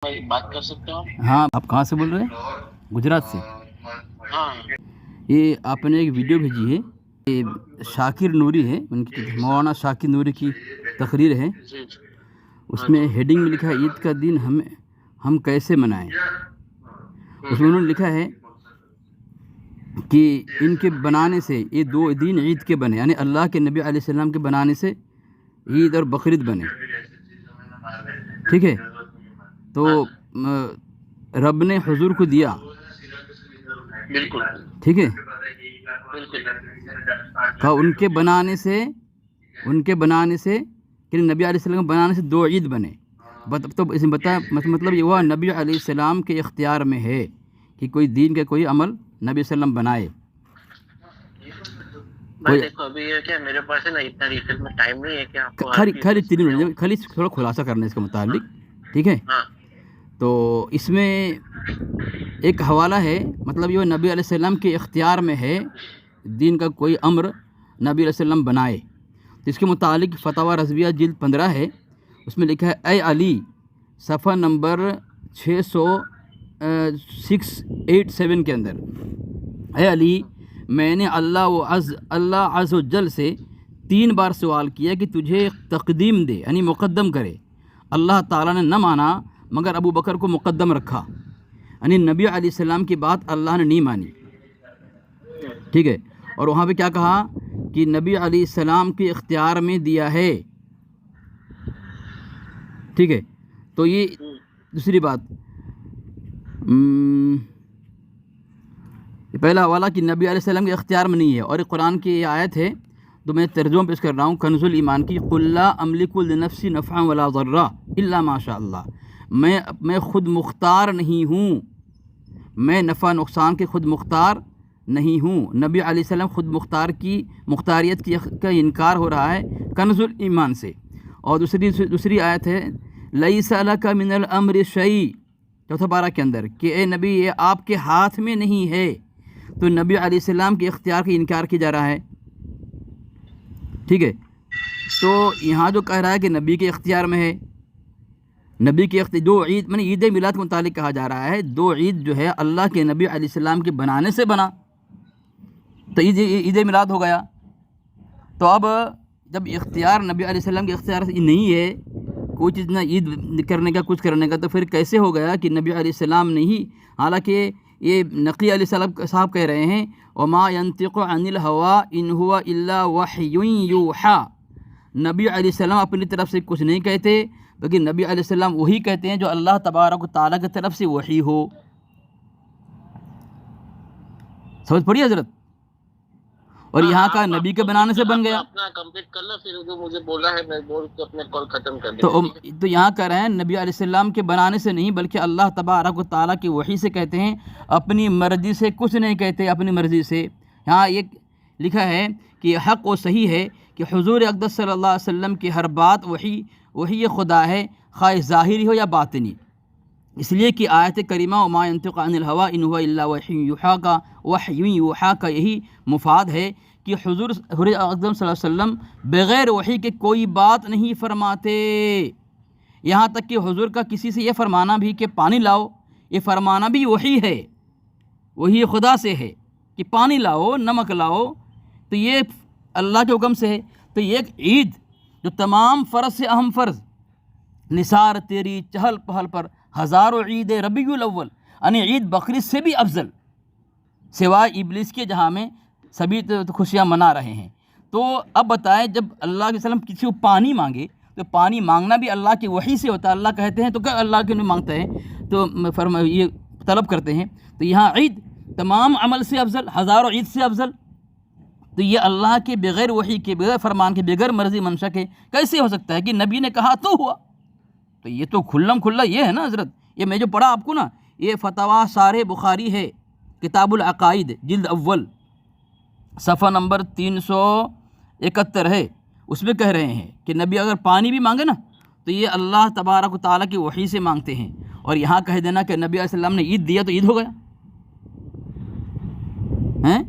میں بات کر سکتا ہوں؟ ہاں، آپ کہاں سے بول رہے ہیں؟ گجرات سے۔ ہاں یہ آپ نے ایک ویڈیو بھیجی ہے، یہ شاکر نوری ہے، ان کی مولانا شاکر نوری کی تقریر ہے، جی اس میں ہیڈنگ میں لکھا ہے عید کا دن ہم کیسے منائیں۔ اس میں انہوں نے لکھا ہے کہ ان کے بنانے سے یہ دو دین عید کے بنے، یعنی اللہ کے نبی علیہ السلام کے بنانے سے عید اور بقرعید بنے، ٹھیک ہے؟ تو رب نے حضور کو دیا، بالکل ٹھیک ہے، بالکل کہا ان کے بنانے سے کہ نبی علیہ السلام کے بنانے سے دو عید بنے۔ تو اس میں بتایا مطلب یہ ہوا نبی علیہ السلام کے اختیار میں ہے کہ کوئی دین کا کوئی عمل نبی صلی اللہ علیہ وسلم بنائے۔ بھائی دیکھو ابھی یہ کیا میرے پاس ہے نا اتنا ریسرچ میں ٹائم نہیں ہے کہ آپ کو خالی تھوڑا خلاصہ کرنا ہے اس کے متعلق، ٹھیک ہے؟ ہاں تو اس میں ایک حوالہ ہے، مطلب یہ نبی علیہ السلام کے اختیار میں ہے دین کا کوئی امر نبی علیہ السلام بنائے۔ تو اس کے متعلق فتاوی رضویہ جلد 15 ہے، اس میں لکھا ہے اے علی، صفحہ نمبر 687 کے اندر، اے علی، میں نے اللہ عز و جل سے 3 بار سوال کیا کہ تجھے تقدیم دے، یعنی مقدم کرے۔ اللہ تعالیٰ نے نہ مانا مگر ابو بکر کو مقدم رکھا، یعنی نبی علیہ السلام کی بات اللہ نے نہیں مانی، ٹھیک ہے؟ اور وہاں پہ کیا کہا کہ نبی علیہ السلام کے اختیار میں دیا ہے، ٹھیک ہے؟ تو یہ دوسری بات، پہلا حوالہ کہ نبی علیہ السلام کے اختیار میں نہیں ہے، اور قرآن کی یہ آیت ہے تو میں ترجمہ پیش کر رہا ہوں کنز الایمان کی، قل لا املک لنفسی نفعا ولا ضرا الا ما شاء اللہ، میں خود مختار نہیں ہوں، میں نفع نقصان کے خود مختار نہیں ہوں۔ نبی علیہ السلام خود مختاریت کا انکار ہو رہا ہے کنز الایمان سے۔ اور دوسری آیت ہے لیس لک من الامر شیء، چوتھا پارہ کے اندر، کہ اے نبی یہ آپ کے ہاتھ میں نہیں ہے، تو نبی علیہ السلام کے اختیار کا انکار کیا جا رہا ہے، ٹھیک ہے؟ تو یہاں جو کہہ رہا ہے کہ نبی کے اختیار میں ہے، نبی کے دو عید عید میلاد کے متعلق کہا جا رہا ہے، دو عید جو ہے اللہ کے نبی علیہ السلام کے بنانے سے بنا، تو عید میلاد ہو گیا۔ تو اب جب اختیار نبی علیہ السلام کے اختیار سے نہیں ہے کوئی چیز، نہ عید کرنے کا کچھ کرنے کا، تو پھر کیسے ہو گیا کہ نبی علیہ السلام نے ہی، حالانکہ یہ نقی علیہ السلام صاحب کہہ رہے ہیں وما ينطق عن الهوى ان هو الا وحی یوحى، نبی علیہ السلام اپنی طرف سے کچھ نہیں کہتے بلکہ نبی علیہ السلام وہی کہتے ہیں جو اللہ تبارک و تعالیٰ کی طرف سے وحی ہو۔ سمجھ پڑی حضرت؟ اور یہاں کا نبی کے بنانے سے بن گیا۔ اپنا کمپلیٹ کر لو، پھر جو مجھے بولا ہے میں بول کے اپنے کال ختم کر دیں۔ تو یہاں کہہ رہے ہیں نبی علیہ السلام کے بنانے سے نہیں بلکہ اللہ تبارک و تعالیٰ کی وحی سے کہتے ہیں، اپنی مرضی سے کچھ نہیں کہتے، اپنی مرضی سے۔ یہاں یہ لکھا ہے کہ حق و صحیح ہے کہ حضور اقدس صلی اللہ علیہ وسلم کی ہر بات وحی خدا ہے، خواہ ظاہری ہو یا باطنی، اس لیے کہ آیت کریمہ وما ينطق عن الهوى ان هو الا وحی یوحى کا وحی یوحى کا یہی مفاد ہے کہ حضور اقدم صلی اللہ علیہ وسلم بغیر وحی کے کوئی بات نہیں فرماتے۔ یہاں تک کہ حضور کا کسی سے یہ فرمانا بھی کہ پانی لاؤ، یہ فرمانا بھی وحی ہے، وحی خدا سے ہے کہ پانی لاؤ، نمک لاؤ، تو یہ اللہ کے حکم سے ہے۔ تو یہ ایک عید جو تمام فرض سے اہم فرض، نثار تیری چہل پہل پر ہزاروں عید ربیع الاول، یعنی عید بقرعید سے بھی افضل، سوائے ابلیس کے جہاں میں سبھی تو خوشیاں منا رہے ہیں۔ تو اب بتائیں جب اللہ کے وسلم کسی کو پانی مانگے تو پانی مانگنا بھی اللہ کی وحی سے ہوتا ہے، اللہ کہتے ہیں تو کیا اللہ کے نہیں مانگتا ہے، تو یہ طلب کرتے ہیں۔ تو یہاں عید تمام عمل سے افضل، ہزاروں عید سے افضل، تو یہ اللہ کے بغیر وحی کے، بغیر فرمان کے، بغیر مرضی منشا کے کیسے ہو سکتا ہے کہ نبی نے کہا تو ہوا؟ تو یہ تو کھلا یہ ہے نا حضرت، یہ میں جو پڑھا آپ کو نا، یہ فتاوی صحیح بخاری ہے، کتاب العقائد جلد اول، صفحہ نمبر 371 ہے، اس میں کہہ رہے ہیں کہ نبی اگر پانی بھی مانگے نا تو یہ اللہ تبارک و تعالیٰ کی وحی سے مانگتے ہیں، اور یہاں کہہ دینا کہ نبی علیہ السلام نے عید دیا تو عید ہو گیا ہیں۔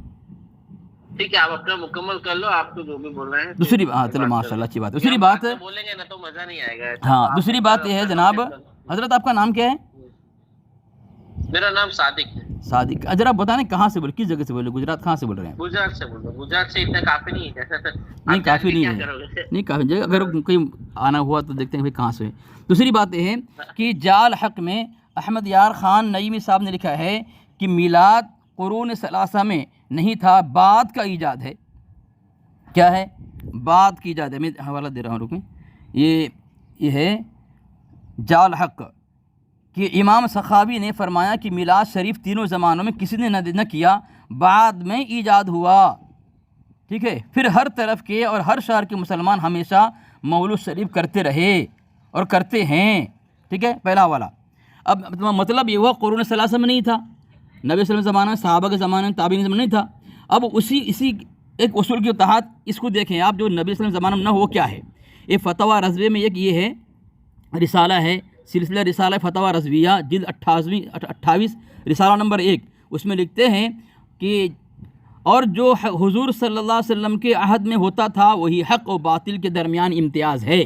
ٹھیک ہے، آپ اپنا مکمل کر لو، آپ کو جو بھی بول رہے ہیں۔ دوسری بات، چلو ماشاء اللہ اچھی بات، دوسری بات بولیں گے نا تو مزہ نہیں آئے گا۔ ہاں، دوسری بات یہ ہے جناب حضرت آپ کا نام کیا ہے؟ میرا نام صادق ہے. صادق. ذرا بتائیں کہاں سے بول، کس جگہ سے بولے؟ گجرات کہاں سے بول رہے ہیں؟ گجرات سے بول رہا ہوں. گجرات سے اتنا کافی نہیں ہے. نہیں کافی نہیں ہے، نہیں کافی جگہ اگر کہیں آنا ہوا تو دیکھتے ہیں کہ کہاں سے ہے. دوسری بات یہ ہے کہ جال حق میں احمد یار خان نعیمی صاحب نے لکھا ہے کہ میلاد قرون ثلاثہ میں نہیں تھا، بعد کا ایجاد ہے. کیا ہے؟ بعد کی ایجاد ہے. میں حوالہ دے رہا ہوں، رکیں. یہ ہے جال حق کہ امام سخاوی نے فرمایا کہ میلاد شریف تینوں زمانوں میں کسی نے نہ کیا، بعد میں ایجاد ہوا. ٹھیک ہے. پھر ہر طرف کے اور ہر شہر کے مسلمان ہمیشہ مولود شریف کرتے رہے اور کرتے ہیں. ٹھیک ہے، پہلا والا. اب مطلب یہ ہوا قرون ثلاثہ میں نہیں تھا، نبی صلی اللہ علیہ وسلم زمانہ، صحابہ کے زمانے میں، تابعین کے زمانے نہیں تھا. اب اسی ایک اصول کے تحت اس کو دیکھیں آپ، جو نبی صلی اللہ علیہ وسلم زمانہ میں نہ ہو وہ کیا ہے. یہ فتویٰ رضویہ میں ایک یہ ہے، رسالہ ہے، سلسلہ رسالہ فتویٰ رضویہ، جلد 28 رسالہ نمبر 1. اس میں لکھتے ہیں کہ اور جو حضور صلی اللہ علیہ وسلم کے عہد میں ہوتا تھا وہی حق و باطل کے درمیان امتیاز ہے.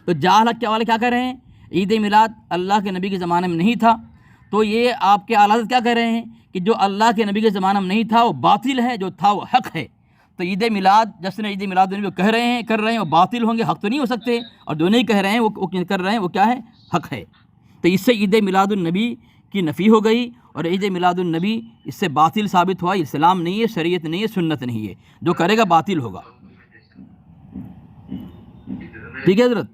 تو جال حق کے والے کیا کہہ رہے ہیں؟ عید میلاد اللہ کے نبی کے زمانے میں نہیں تھا، تو یہ آپ کے اعلیٰ حضرت کیا کہہ رہے ہیں کہ جو اللہ کے نبی کے زمانہ میں نہیں تھا وہ باطل ہے، جو تھا وہ حق ہے. تو عید میلاد، جشن عید میلاد النبی کہہ رہے ہیں، کر رہے ہیں، وہ باطل ہوں گے، حق تو نہیں ہو سکتے. اور جو نہیں کہہ رہے ہیں وہ کر رہے ہیں وہ کیا ہے؟ حق ہے. تو اس سے عید میلاد النبی کی نفی ہو گئی، اور عید میلاد النبی اس سے باطل ثابت ہوا. اسلام نہیں ہے، شریعت نہیں ہے، سنت نہیں ہے، جو کرے گا باطل ہوگا. ٹھیک ہے حضرت؟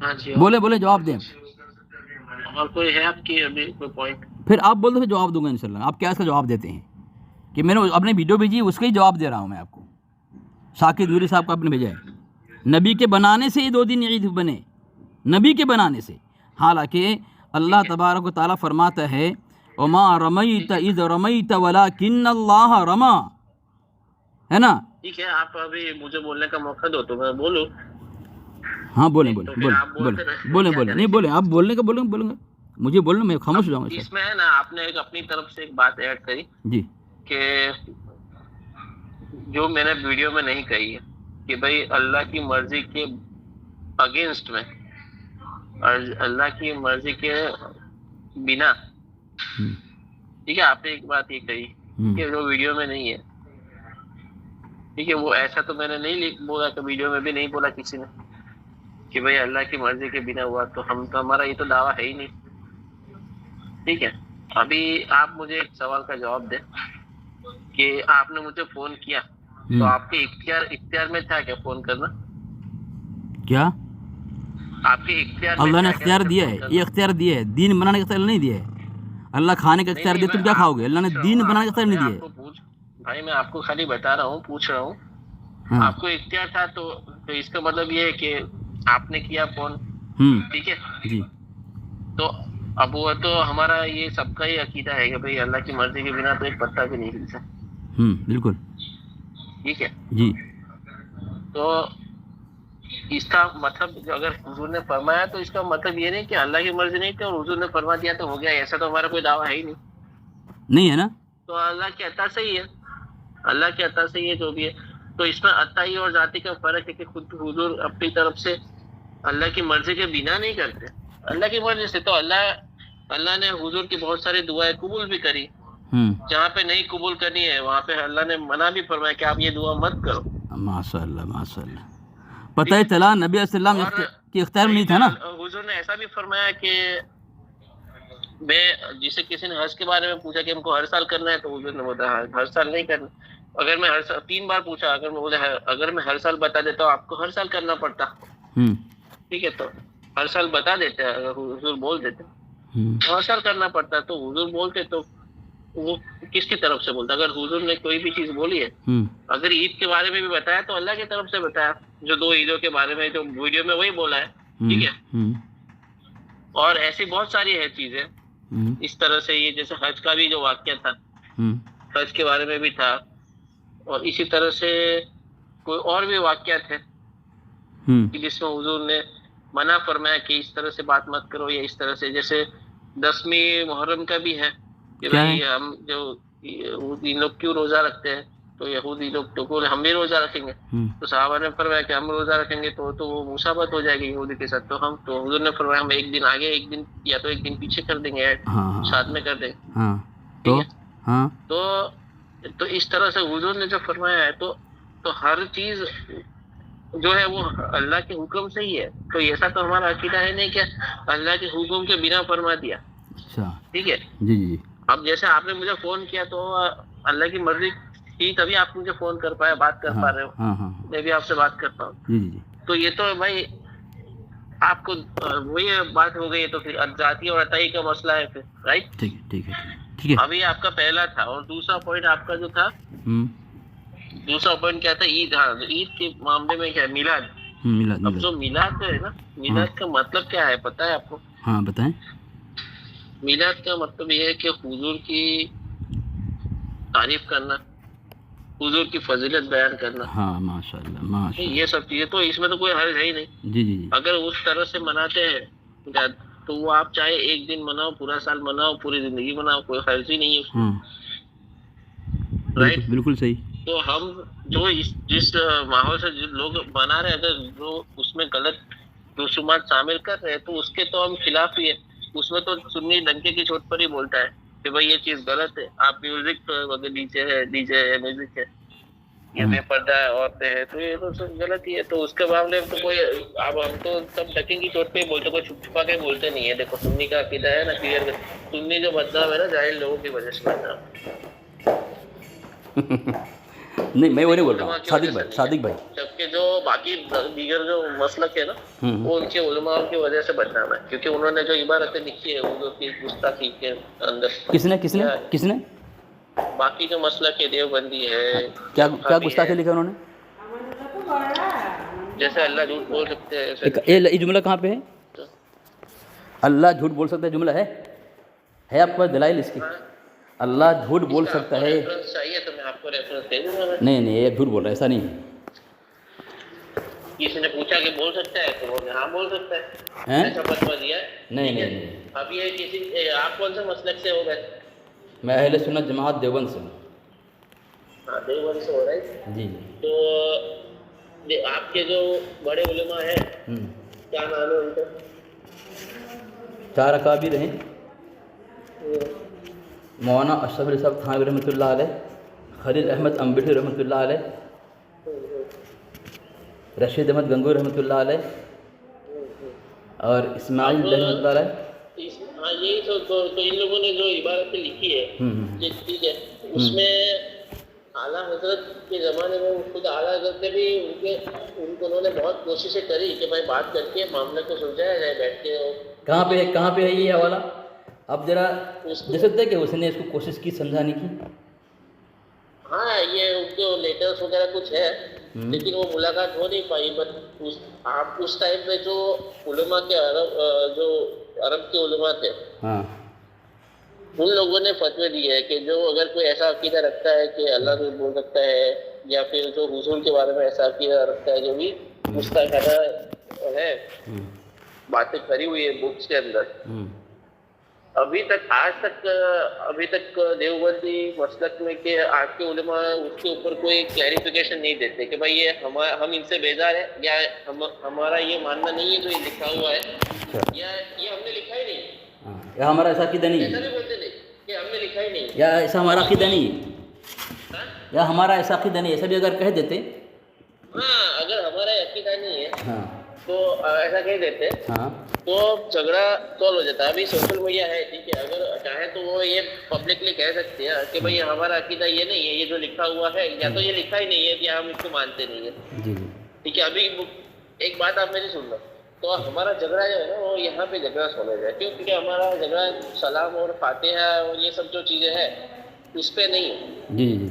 ہاں جی. بولے جواب دیں. اور کوئی ہے آپ کی ابھی کوئی پوائنٹ؟ پھر آپ بول دو، پھر جواب دوں گا انشاءاللہ. آپ کیا اس کا جواب دیتے ہیں؟ کہ میں نے اپنے ویڈیو بھیجی اس کا ہی جواب دے رہا ہوں میں آپ کو. ثاقب نوری صاحب کا آپ نے بھیجا ہے. نبی کے بنانے سے یہ 2 دن عید بنے، نبی کے بنانے سے. حالانکہ اللہ تبارک و تعالیٰ فرماتا ہے وما رمیت اذ رمیت ولکن اللہ رما، ہے نا؟ ٹھیک ہے، آپ ابھی مجھے بولنے کا موقع دو تو میں بولوں. ہاں بولیں. نہیں بولیں آپ، بولنے کا بولیں گا. مجھے بولنا، میں خاموش ہو جاؤں گا. اس میں ہے نا آپ نے ایک اپنی طرف سے ایک بات ایڈ کری جی، کہ جو میں نے ویڈیو میں نہیں کہی ہے کہ بھائی اللہ کی مرضی کے اگینسٹ میں اور اللہ کی مرضی کے بنا. ٹھیک ہے، آپ نے ایک بات یہ کہی کہ جو ویڈیو میں نہیں ہے. ٹھیک ہے، وہ ایسا تو میں نے نہیں بولا کہ ویڈیو میں بھی نہیں بولا کسی نے کہ بھائی اللہ کی مرضی کے بنا ہوا، تو ہمارا یہ تو دعویٰ ہے ہی نہیں. ٹھیک ہے، ابھی آپ مجھے ایک سوال کا جواب دیں کہ آپ نے مجھے فون کیا تو آپ کے اختیار میں تھا کیا فون کرنا؟ کیا آپ کے اختیار میں اللہ نے تھا اختیار کیا دیا ہے؟ یہ اختیار دیا ہے، دین بنانے کا اختیار نہیں دیا ہے. اللہ کھانے کا اختیار دیا، تم کیا کھاؤ گے؟ اللہ نے دین بنانے کا اختیار نہیں دیا ہے. بھائی میں آپ کو خالی بتا رہا ہوں، پوچھ رہا ہوں. آپ کو اختیار تھا تو اس کا مطلب یہ ہے کہ آپ نے کیا فون. ٹھیک ہے جی. تو اب وہ تو ہمارا یہ سب کا ہی عقیدہ ہے کہ بھائی اللہ کی مرضی کے بنا تو ایک پتا بھی نہیں ہلتا. بالکل. ٹھیک ہے جی. تو اس کا مطلب اگر حضور نے فرمایا تو اس کا مطلب یہ نہیں کہ اللہ کی مرضی نہیں تھی اور حضور نے فرما دیا تو ہو گیا، ایسا تو ہمارا کوئی دعویٰ ہے ہی نہیں ہے نا. تو اللہ کے عطا سے ہی ہے، اللہ کے عطا سے ہی ہے جو بھی ہے. تو اس میں عطائی اور ذاتی کا فرق ہے کہ خود حضور اپنی طرف سے اللہ کی مرضی کے بنا نہیں کرتے، اللہ کی مرضی سے. تو اللہ نے حضور کی بہت ساری دعائیں قبول بھی کری، جہاں پہ نہیں قبول کرنی ہے وہاں پہ اللہ نے منع بھی فرمایا کہ آپ یہ دعا مت کرو. ماشاء اللہ ماشاء اللہ. پتہ ہی چلا نبی علیہ السلام کے اختیار میں نہیں تھا نا. حضور نے ایسا بھی فرمایا کہ میں جسے کسی نے حج کے بارے میں پوچھا کہ ہم کو ہر سال کرنا ہے تو حضور نے بتایا ہر سال نہیں کرنا. اگر میں ہر سال 3 بار پوچھا، اگر میں ہر سال بتا دیتا ہوں آپ کو ہر سال کرنا پڑتا. ٹھیک ہے، تو ہر سال بتا دیتے اگر حضور بول دیتے ہر سال کرنا پڑتا. تو حضور بولتے تو وہ کس کی طرف سے بولتا؟ اگر حضور نے کوئی بھی چیز بولی ہے، اگر عید کے بارے میں بھی بتایا تو اللہ کی طرف سے بتایا، جو 2 عیدوں کے بارے میں جو ویڈیو میں وہی بولا ہے. ٹھیک ہے، اور ایسی بہت ساری ہے چیزیں اس طرح سے. یہ جیسے حج کا بھی جو واقعہ تھا، حج کے بارے میں بھی تھا، اور اسی طرح سے کوئی اور بھی واقعات ہے جس میں حضور نے منع فرمایا کہ اس طرح سے بات مت کرو یا اس طرح سے. جیسے 10ویں محرم کا بھی ہے کہ بھائی ہم جو ان لوگ کیوں روزہ رکھتے ہیں تو یہودی لوگ تو بولے ہم بھی روزہ رکھیں گے. تو صحابہ نے فرمایا کہ ہم روزہ رکھیں گے تو وہ مسابقت ہو جائے گی یہودی کے ساتھ. تو حضور نے فرمایا ہم ایک دن آگے ایک دن یا تو ایک دن پیچھے کر دیں گے, ایڈ ساتھ میں کر دیں گے. ہاں ٹھیک ہے. تو اس طرح سے حضور نے جو فرمایا ہے تو ہر چیز جو ہے وہ اللہ کے حکم سے ہی ہے. تو ایسا تو ہمارا عقیدہ ہے نہیں کہ اللہ کے حکم کے بنا فرما دیا. اچھا ٹھیک ہے. جی جی اب جیسے آپ نے مجھے فون کیا تو اللہ کی مرضی تھی تبھی آپ مجھے فون کر پائے, بات کر پا رہے ہو. ہاں ہاں میں بھی آپ سے بات کرتا ہوں. جی جی تو یہ تو بھائی آپ کو وہی بات ہو گئی. تو پھر ذاتی اور عطائی کا مسئلہ ہے پھر, رائٹ. ٹھیک ہے ٹھیک ہے ٹھیک ہے. ابھی آپ کا پہلا تھا. اور دوسرا پوائنٹ آپ کا جو تھا, دوسرا پوائنٹ کیا تھا, عید. ہاں عید کے معاملے میں کیا ہے, میلاد. اب جو میلاد ہے نا, میلاد کا مطلب کیا ہے پتہ ہے آپ کو؟ ہاں بتائیں. میلاد کا مطلب یہ ہے کہ حضور کی تعریف کرنا, حضور کی فضیلت بیان کرنا. ہاں ماشاء اللہ ماشاء اللہ. یہ سب چیزیں تو اس میں تو کوئی حرج ہے ہی نہیں. جی جی جی. اگر اس طرح سے مناتے ہیں تو وہ آپ چاہے ایک دن مناؤ, پورا سال مناؤ, پوری زندگی مناؤ, کوئی حرج ہی نہیں ہے اس میں. رائٹ, بالکل صحیح. تو ہم جو جس ماحول سے لوگ بنا رہے ہیں, اگر جو اس میں غلط رسومات شامل کر رہے ہیں تو اس کے تو ہم خلاف ہی ہے. اس میں تو سنی ڈنکے کی چوٹ پر ہی بولتا ہے کہ بھائی یہ چیز غلط ہے. آپ میوزک ڈی جے ہے, میوزک ہے, یہ بے پردہ عورتیں ہیں, تو یہ تو سب غلط ہی ہے. تو اس کے معاملے میں تو کوئی, اب ہم تو سب ڈنکے کی چوٹ پہ ہی بولتے, کوئی چھپ چھپا کے بولتے نہیں ہے. دیکھو سنی کا عقیدہ ہے نا کلیئر, سنی جو بدنام ہے نا جاہل لوگوں کی وجہ سے بدنام. نہیں میں وہ نہیں بول رہا ہوں, صادق بھائی. جبکہ جو باقی دیگر جو مسلک ہے نا وہ ان کے علماء کی وجہ سے بدنام ہے, کیونکہ انہوں نے جو عبارتیں لکھی ہے اردو کی گستاخی کے اندر. کس نے باقی جو مسلک ہے, دیوبندی ہے, کیا گستاخی لکھا انہوں نے؟ جیسے اللہ جھوٹ بول سکتے ہیں. یہ جملہ کہاں پہ ہے؟ اللہ جھوٹ بول سکتا ہے جملہ ہے آپ کے پاس دلائل اس کی؟ اللہ جھوٹ بول سکتا ہے. چاہیے تو میں آپ کو ریفرنس دے دوں گا. نہیں یہ جھوٹ بول رہا ہے, ایسا نہیں ہے. کسی نے پوچھا کہ بول سکتا ہے تو بولے ہاں بول سکتا ہے, ایسا فتویٰ دیا ہے. نہیں. اب یہ کسی, آپ کون سے مسلک سے ہو گئے؟ میں اہل سنت جماعت دیوبند سے ہوں. ہاں دیوبند سے ہو رہا ہے. جی. تو آپ کے جو بڑے علماء ہیں کیا نام ہے ان کا؟ 4 اکابر ہیں. مولانا اشرف علی صاحب تھانوی رحمۃ اللہ علیہ, خلیل احمد امبٹی رحمۃ اللہ علیہ, رشید احمد گنگوئی رحمۃ اللہ علیہ, اور اسماعیل رحمۃ اللہ علیہ. ہاں یہی تو ان لوگوں نے جو عبارتیں لکھی ہے, ٹھیک ہے, اس میں اعلیٰ حضرت کے زمانے میں خود اعلیٰ حضرت نے بھی انہوں نے بہت کوششیں کری کہ بھائی بات کر کے معاملے کو سلجھایا جائے بیٹھ کے. کہاں پہ ہے یہ حوالہ؟ اب ذرا دے سکتے ہیں کہ اس نے اس کو کوشش کی سمجھانے کی؟ ہاں یہ ان کے لیٹرس وغیرہ کچھ ہے, لیکن وہ ملاقات ہو نہیں پائی. بٹ آپ اس ٹائم پہ جو علماء کے عرب کے علماء تھے, ان لوگوں نے فتوی دی ہے کہ جو اگر کوئی ایسا عقیدہ رکھتا ہے کہ اللہ کو بول سکتا ہے, یا پھر جو حضور کے بارے میں ایسا عقیدہ رکھتا ہے, جو بھی مستقبل ہے باتیں کری ہوئی ہے بکس کے اندر, ابھی تک دیوبندی مسلک میں کہ آج کے علماء اس کے اوپر کوئی کلیریفیکیشن نہیں دیتے کہ بھائی یہ ہم ان سے بیزار ہیں, یا ہمارا یہ ماننا نہیں ہے جو یہ لکھا ہوا ہے, یا یہ ہم نے لکھا ہی نہیں, یا ہمارا ایسا عقیدہ نہیں ایسا ہے, نہیں بولتے نہیں کہ ہم نے لکھا ہی نہیں, یا ایسا ہمارا عقیدہ نہیں ہے, یا ہمارا ایسا عقیدہ نہیں ہے, ایسا بھی اگر کہہ دیتے. ہاں اگر ہمارا عقیدہ نہیں ہے تو ایسا کہہ دیتے تو جھگڑا سولو ہو جاتا ہے. ابھی سوشل میڈیا ہے, ٹھیک ہے, اگر چاہے تو وہ یہ پبلکلی کہہ سکتے ہیں کہ بھائی ہمارا عقیدہ یہ نہیں ہے, یہ جو لکھا ہوا ہے, یا تو یہ لکھا ہی نہیں ہے یا ہم اس کو مانتے نہیں ہیں. ٹھیک ہے, ابھی ایک بات آپ میری سن لو, تو ہمارا جھگڑا جو ہے نا وہ یہاں پہ جھگڑا سولو جائے, کیونکہ ہمارا جھگڑا سلام اور فاتحہ اور یہ سب جو چیزیں ہیں اس پہ نہیں ہے.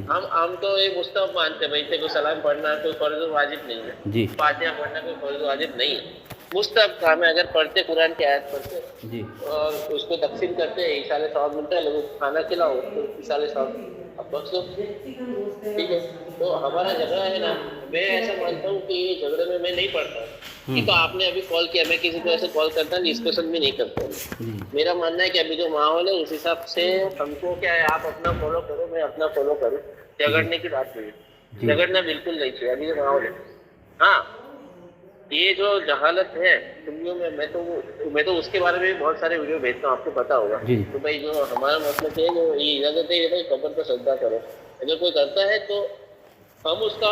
ہم تو یہ مستحب مانتے ہیں بھائی سے کوئی سلام پڑھنا کوئی فرض واجب نہیں ہے, فاتحہ پڑھنا کوئی فرض واجب نہیں ہے, مستحب کام ہے. اگر پڑھتے قرآن کی آیت پڑھتے اور اس کو تقسیم کرتے ہیں, ایصال ثواب ملتا ہے, لوگوں کو کھانا کھلاؤ تو ایصال ثواب اب بخش دو, ٹھیک ہے. تو ہمارا جھگڑا ہے نا, میں ایسا مانتا ہوں کہ یہ جھگڑے میں نہیں پڑھتا, یہ تو آپ نے ابھی کال کیا، میں کسی کو ایسے کال کرتا ہوں ڈسکشن بھی نہیں کرتا ہوں. جی میرا ماننا ہے کہ ابھی جو ماحول ہے اس حساب سے ہم کو کیا ہے، آپ اپنا فالو کرو، میں اپنا فالو کروں. جھگڑنے کی بات نہیں ہے، جی جھگڑنا بالکل نہیں چاہیے ابھی جو ماحول ہے. ہاں یہ جو جہالت ہے دنیا میں، میں تو اس کے بارے میں بھی بہت سارے ویڈیو بھیجتا ہوں، آپ کو پتا ہوگا. جی تو بھائی جو ہمارا مسئلہ ہے، جو یہ اجازت ہے کہ قبر پر سجدہ کرو، اگر کوئی کرتا ہے تو ہم اس کا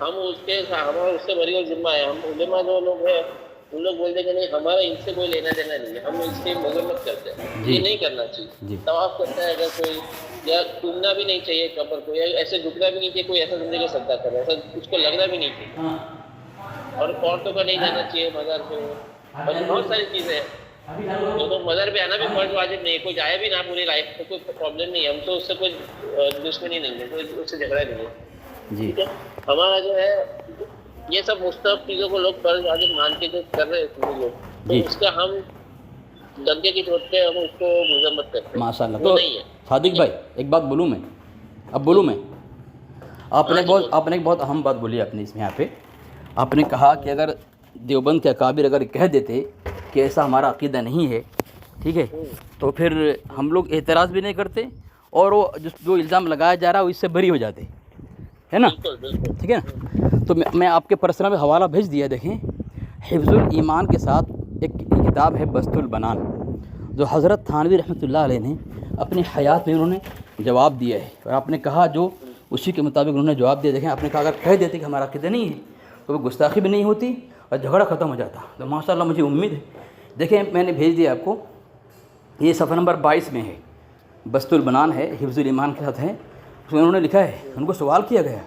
ہم ہمارا اس سے بڑی اور ذمہ ہے. ہم علماء جو لوگ ہیں ان لوگ بولتے کہ نہیں، ہمارا ان سے کوئی لینا دینا نہیں ہے، ہم اس کی مذمت کرتے ہیں. جی یہ نہیں کرنا چاہیے. جی طواف کرتا ہے اگر کوئی، یا ٹوٹنا بھی نہیں چاہیے قبر کو، یا ایسے جھکنا بھی نہیں چاہیے، کوئی ایسا زندگی کا سجدہ کر رہا ہے ایسا اس کو لگنا بھی نہیں چاہیے. اور عورتوں کا نہیں جانا چاہیے مزار پہ. اور بہت ساری چیزیں ہیں. تو مزار پہ آنا بھی فرض واجب نہیں ہے، کوئی جائے بھی نہ پوری لائف تو کوئی پرابلم نہیں ہے. ہم تو اس سے کوئی دشمنی نہیں ہے، کوئی اس سے جھگڑا نہیں ہے. جی ٹھیک ہے. ہمارا جو ہے یہ سب مستحب چیزوں کو لوگ فرض واجب مان کے جو کر رہے ہیں لوگ، تو جی اس کا ہم دنگے کی چوٹ پہ ہم اس کو مذمت کرتے ہیں. ماشاء اللہ. وہ تو نہیں ہے. صادق بھائی ایک بات بولوں میں، اب بولوں میں. آپ نے ایک بہت اہم بات بولی اپنے اس میں یہاں پہ. آپ نے کہا کہ اگر دیوبند کے اکابر اگر کہہ دیتے کہ ایسا ہمارا عقیدہ نہیں ہے، ٹھیک ہے، تو پھر ہم لوگ اعتراض بھی نہیں کرتے، اور وہ جو الزام لگایا جا رہا ہے وہ اس سے بری ہو جاتے، ہے نا؟ بالکل بالکل. ٹھیک ہے نا. تو میں آپ کے پرسنل میں حوالہ بھیج دیا. دیکھیں حفظ الایمان کے ساتھ ایک کتاب ہے بسط البنان، جو حضرت تھانوی رحمۃ اللہ علیہ نے اپنی حیات میں انہوں نے جواب دیا ہے. اور آپ نے کہا جو اسی کے مطابق انہوں نے جواب دیا. دیکھیں آپ نے کہا اگر کہہ دیتے کہ ہمارا عقیدہ نہیں ہے تو وہ گستاخی بھی نہیں ہوتی اور جھگڑا ختم ہو جاتا. تو ماشاء اللہ مجھے امید ہے. دیکھیں میں نے بھیج دیا آپ کو، یہ صفحہ نمبر 22 میں ہے، بسط البنان ہے، حفظ الایمان کے ساتھ ہے. اس میں انہوں نے لکھا ہے، ان کو سوال کیا گیا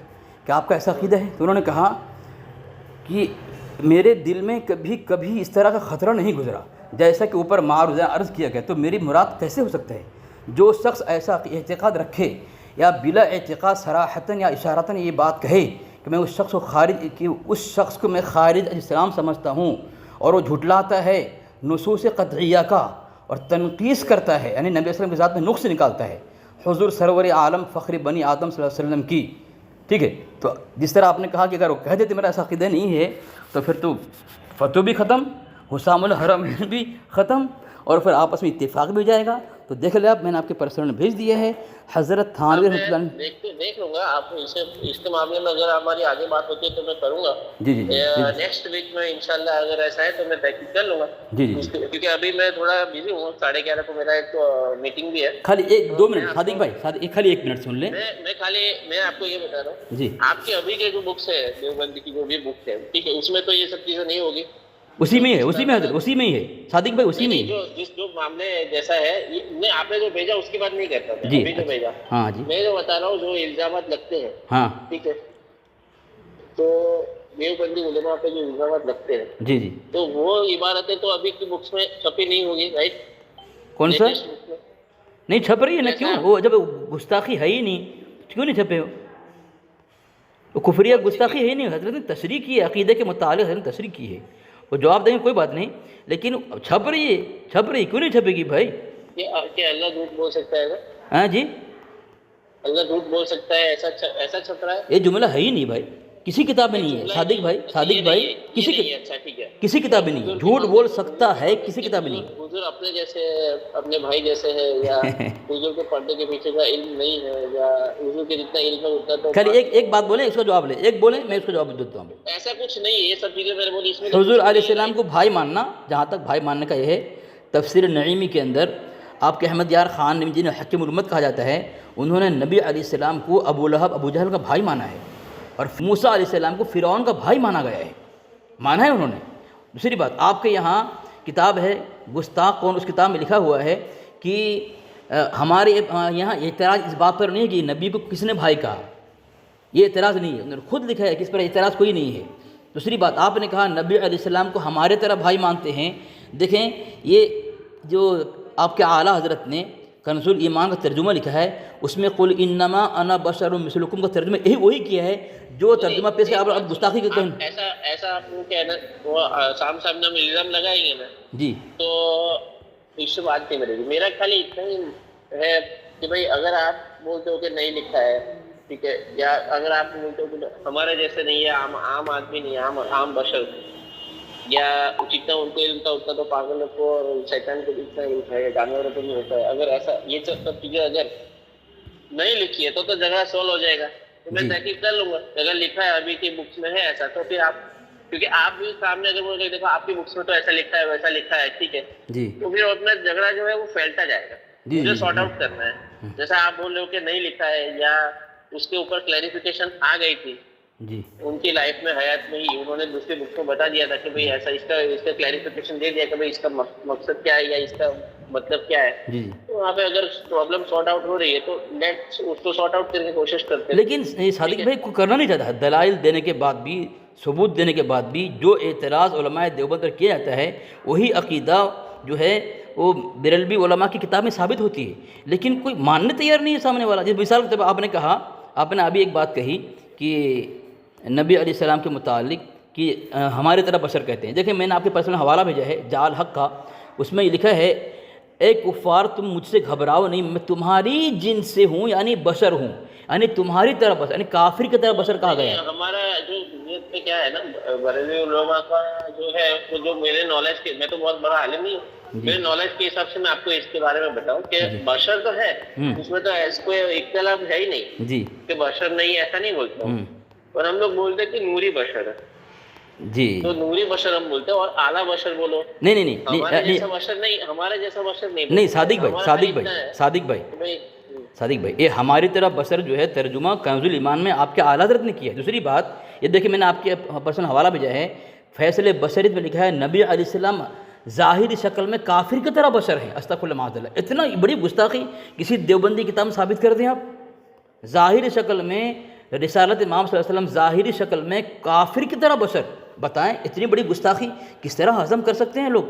کہ آپ کا ایسا عقیدہ ہے؟ تو انہوں نے کہا کہ میرے دل میں کبھی اس طرح کا خطرہ نہیں گزرا جیسا کہ اوپر معروضہ عرض کیا گیا. تو میری مراد کیسے ہو سکتا ہے؟ جو شخص ایسا اعتقاد رکھے یا بلا اعتقاد صراحتاً یا اشارتاً یہ بات کہے کہ میں اس شخص کو میں خارج اسلام سمجھتا ہوں، اور وہ جھٹلاتا ہے نصوص قطعیہ کا اور تنقیص کرتا ہے، یعنی نبی صلی اللہ علیہ وسلم کے ذات میں نقص نکالتا ہے، حضور سرور عالم فخر بنی آدم صلی اللہ علیہ وسلم کی. ٹھیک ہے. تو جس طرح آپ نے کہا کہ اگر وہ کہہ دیتے میرا ایسا عقیدہ نہیں ہے، تو پھر تو فتو بھی ختم، حسام الحرم بھی ختم، اور پھر آپس میں اتفاق بھی ہو جائے گا. تو دیکھ لیں آپ، میں نے آپ کے پرسنل میں بھیج دیا ہے. حضرت تھانوی رحمۃ اللہ علیہ. دیکھ لوں گا. آپ اس کے معاملے میں اگر ہماری آگے بات ہوتی ہے تو میں کروں گا. جی جی جی نیکسٹ ویک میں انشاءاللہ اگر ایسا ہے تو میں تحقیق کر لوں گا. جی جی کیونکہ ابھی میں تھوڑا بزی ہوں، 11:30 کو میرا ایک میٹنگ بھی ہے. خالی 2 منٹ صادق بھائی، خالی 1 منٹ سن لیں. میں آپ کو یہ بتا رہا ہوں، جی آپ کے ابھی کے جو بکس ہے دیوبند کی جو بھی بکس ہے، ٹھیک ہے، اس میں تو یہ سب چیزیں نہیں ہوگی. اسی میں ہے حضرت، اسی میں ہی ہے صادق بھائی، اسی میں ہی ہے. جو معاملے جیسا ہے، میں آپ نے جو بھیجا اس کی بات نہیں کرتا تھا. جی ابھی جو بھیجا، ہاں جی میں جو بتا رہا ہوں جو الزامات لگتے ہیں، ہاں ٹھیک ہے، تو دیوبندی علماء پہ جو الزامات لگتے ہیں، جی جی. تو وہ عبارتیں تو ابھی کی بکس میں چھپی نہیں ہوگی، رائٹ؟ کون سا نہیں چھپ رہی ہے نا؟ کیوں؟ وہ جب گستاخی ہے ہی نہیں کیوں نہیں چھپے ہو؟ وہ کفریہ گستاخی ہے ہی نہیں. حضرت نے تشریح کی ہے، عقیدے کے متعلق حضرت نے تشریح کی ہے. وہ جواب دیں گے کوئی بات نہیں، لیکن چھپ رہی ہے کیوں نہیں چھپے گی بھائی؟ کہ اللہ جھوٹ بول سکتا ہے؟ ہاں جی، اللہ جھوٹ بول سکتا ہے، ایسا چھپ رہا ہے؟ یہ جملہ ہے ہی نہیں بھائی، کسی کتاب میں نہیں ہے. صادق بھائی اچھا ٹھیک ہے، کسی کتاب میں نہیں ہے. جھوٹ بول سکتا ہے، کسی کتاب میں نہیں ہے. حضور اپنے جیسے اپنے بھائی جیسے ہے، یا حضور کے پردے کے پیچھے کا علم نہیں ہے، یا حضور کے جتنا علم ہے اتنا تو خالی ایک بات بولیں، اس کا جواب لیں. ایک بولیں، میں اس کا جواب دیتا ہوں. ایسا کچھ نہیں ہے، یہ سب چیزیں میں نے بولی. اس میں حضور علیہ السلام کو بھائی ماننا، جہاں تک بھائی ماننے کا یہ ہے، تفسیر نعیمی کے اندر آپ کے احمد یار خان نے، جنہیں حکیم الامت کہا جاتا ہے، انہوں نے نبی علیہ السلام کو ابو لہب ابو جہل کا بھائی مانا ہے، اور موسیٰ علیہ السلام کو فرعون کا بھائی مانا گیا ہے، مانا ہے انہوں نے. دوسری بات، آپ کے یہاں کتاب ہے گستاخ کون، اس کتاب میں لکھا ہوا ہے کہ ہمارے یہاں اعتراض اس بات پر نہیں ہے کہ نبی کو کس نے بھائی کہا، یہ اعتراض نہیں ہے. انہوں نے خود لکھا ہے کہ اس پر اعتراض کوئی نہیں ہے. دوسری بات، آپ نے کہا نبی علیہ السلام کو ہمارے طرح بھائی مانتے ہیں. دیکھیں یہ جو آپ کے اعلیٰ حضرت نے کنز الایمان کا ترجمہ لکھا ہے، اس میں قل انما انا بشر مثلکم کا ترجمہ وہی کیا ہے جو ترجمہ پیش ہے. آپ گستاخی کرتے ہیں. ایسا آپ کو کہنا، وہ سامنے میں الزام لگائیں گے نا جی، تو اس سے بات نہیں بنے گی. میرا خالی اتنا ہی ہے کہ بھائی اگر آپ بولتے ہو کہ نہیں لکھا ہے، ٹھیک ہے. یا اگر آپ بولتے ہو کہ ہمارے جیسے نہیں ہے, عام آدمی نہیں ہے, عام بشر, یا جتنا ان کو علم تھا اتنا تو پاگلوں کو اور شیطان کو اتنا علم ہے, جانوروں کو نہیں ہوتا ہے. اگر ایسا یہ سب چیزیں اگر نہیں لکھی ہے تو جھگڑا سولو ہو جائے گا. تو میں تحقیق کر لوں گا, اگر لکھا ہے ابھی کی بکس میں ہے ایسا, تو پھر آپ, کیونکہ آپ بھی سامنے اگر بول کے دیکھو آپ کی بکس میں تو ایسا لکھا ہے ویسا لکھا ہے, ٹھیک ہے, جی تو پھر اپنا جھگڑا جو ہے وہ پھیلتا جائے گا. جی مجھے جی سارٹ آؤٹ کرنا ہے. جیسا آپ بول رہے ہو کہ نہیں لکھا ہے, یا اس کے اوپر کلیریفیکیشن آ گئی تھی جی ان کی لائف میں, حیات میں ہی انہوں نے دوسری بکس میں بتا دیا تھا کہ بھئی ایسا, اس کا کلیریفیکیشن دے دیا کہ بھئی اس کا مقصد کیا ہے یا اس کا مطلب کیا ہے. جی. تو وہاں پہ اگر پرابلم سارٹ آؤٹ ہو رہی ہے تو لیٹس اس کو سارٹ آؤٹ کرنے کی کوشش کرتے ہیں. لیکن صادق بھائی کو کرنا نہیں چاہتا, دلائل دینے کے بعد بھی, ثبوت دینے کے بعد بھی جو اعتراض علماء دیوبند پر کیا جاتا ہے وہی عقیدہ جو ہے وہ بریلوی علماء کی کتاب میں ثابت ہوتی ہے, لیکن کوئی ماننے تیار نہیں ہے سامنے والا. جس مثال کے طور پر آپ نے کہا, آپ نے ابھی ایک بات کہی کہ نبی علیہ السلام کے متعلق کہ ہماری طرح بشر کہتے ہیں. دیکھیں میں نے آپ کے پرسنل حوالہ بھیجا ہے جعل حق کا, اس میں یہ لکھا ہے اے کفار تم مجھ سے گھبراؤ نہیں, میں تمہاری جنس سے ہوں یعنی بشر ہوں, یعنی تمہاری طرح بشر, یعنی کافر کی طرح بشر کہا گیا ہے. ہمارا جو نیت پہ کیا ہے نا, بریلوی علماء کا جو ہے وہ جو میرے نالج کے, میں تو بہت بڑا عالم نہیں ہوں, میرے نالج کے حساب سے میں آپ کو اس کے بارے میں بتاؤں کہ بشر تو ہے, اس میں تو کوئی اختلاف ہے ہی نہیں جی کہ بشر نہیں, ایسا نہیں بولتا ہوں. اور ہم لوگ بولتے ہیں کہ نوری بشر ہے, جی تو نوری بشر ہم بولتے ہیں, اور اعلیٰ بشر بولو. نہیں ہمارے جیسا بشر نہیں, ہمارے جیسا بشر نہیں صادق بھائی یہ ہماری طرح بشر جو ہے ترجمہ کنز الایمان میں آپ کے اعلیٰ حضرت نے کیا ہے. دوسری بات یہ دیکھیں میں نے آپ کے پرسنل حوالہ بھیجا ہے, فیصل بصریت میں لکھا ہے نبی علیہ السلام ظاہری شکل میں کافر کی طرح بشر ہیں. استغفر اللہ معاذ اللہ, اتنا بڑی گستاخی کسی دیوبندی کتاب میں ثابت کر دیں آپ. ظاہری شکل میں رسالت امام صلی اللہ علیہ وسلم ظاہری شکل میں کافر کی طرح بشر, بتائیں اتنی بڑی گستاخی کس طرح ہضم کر سکتے ہیں لوگ.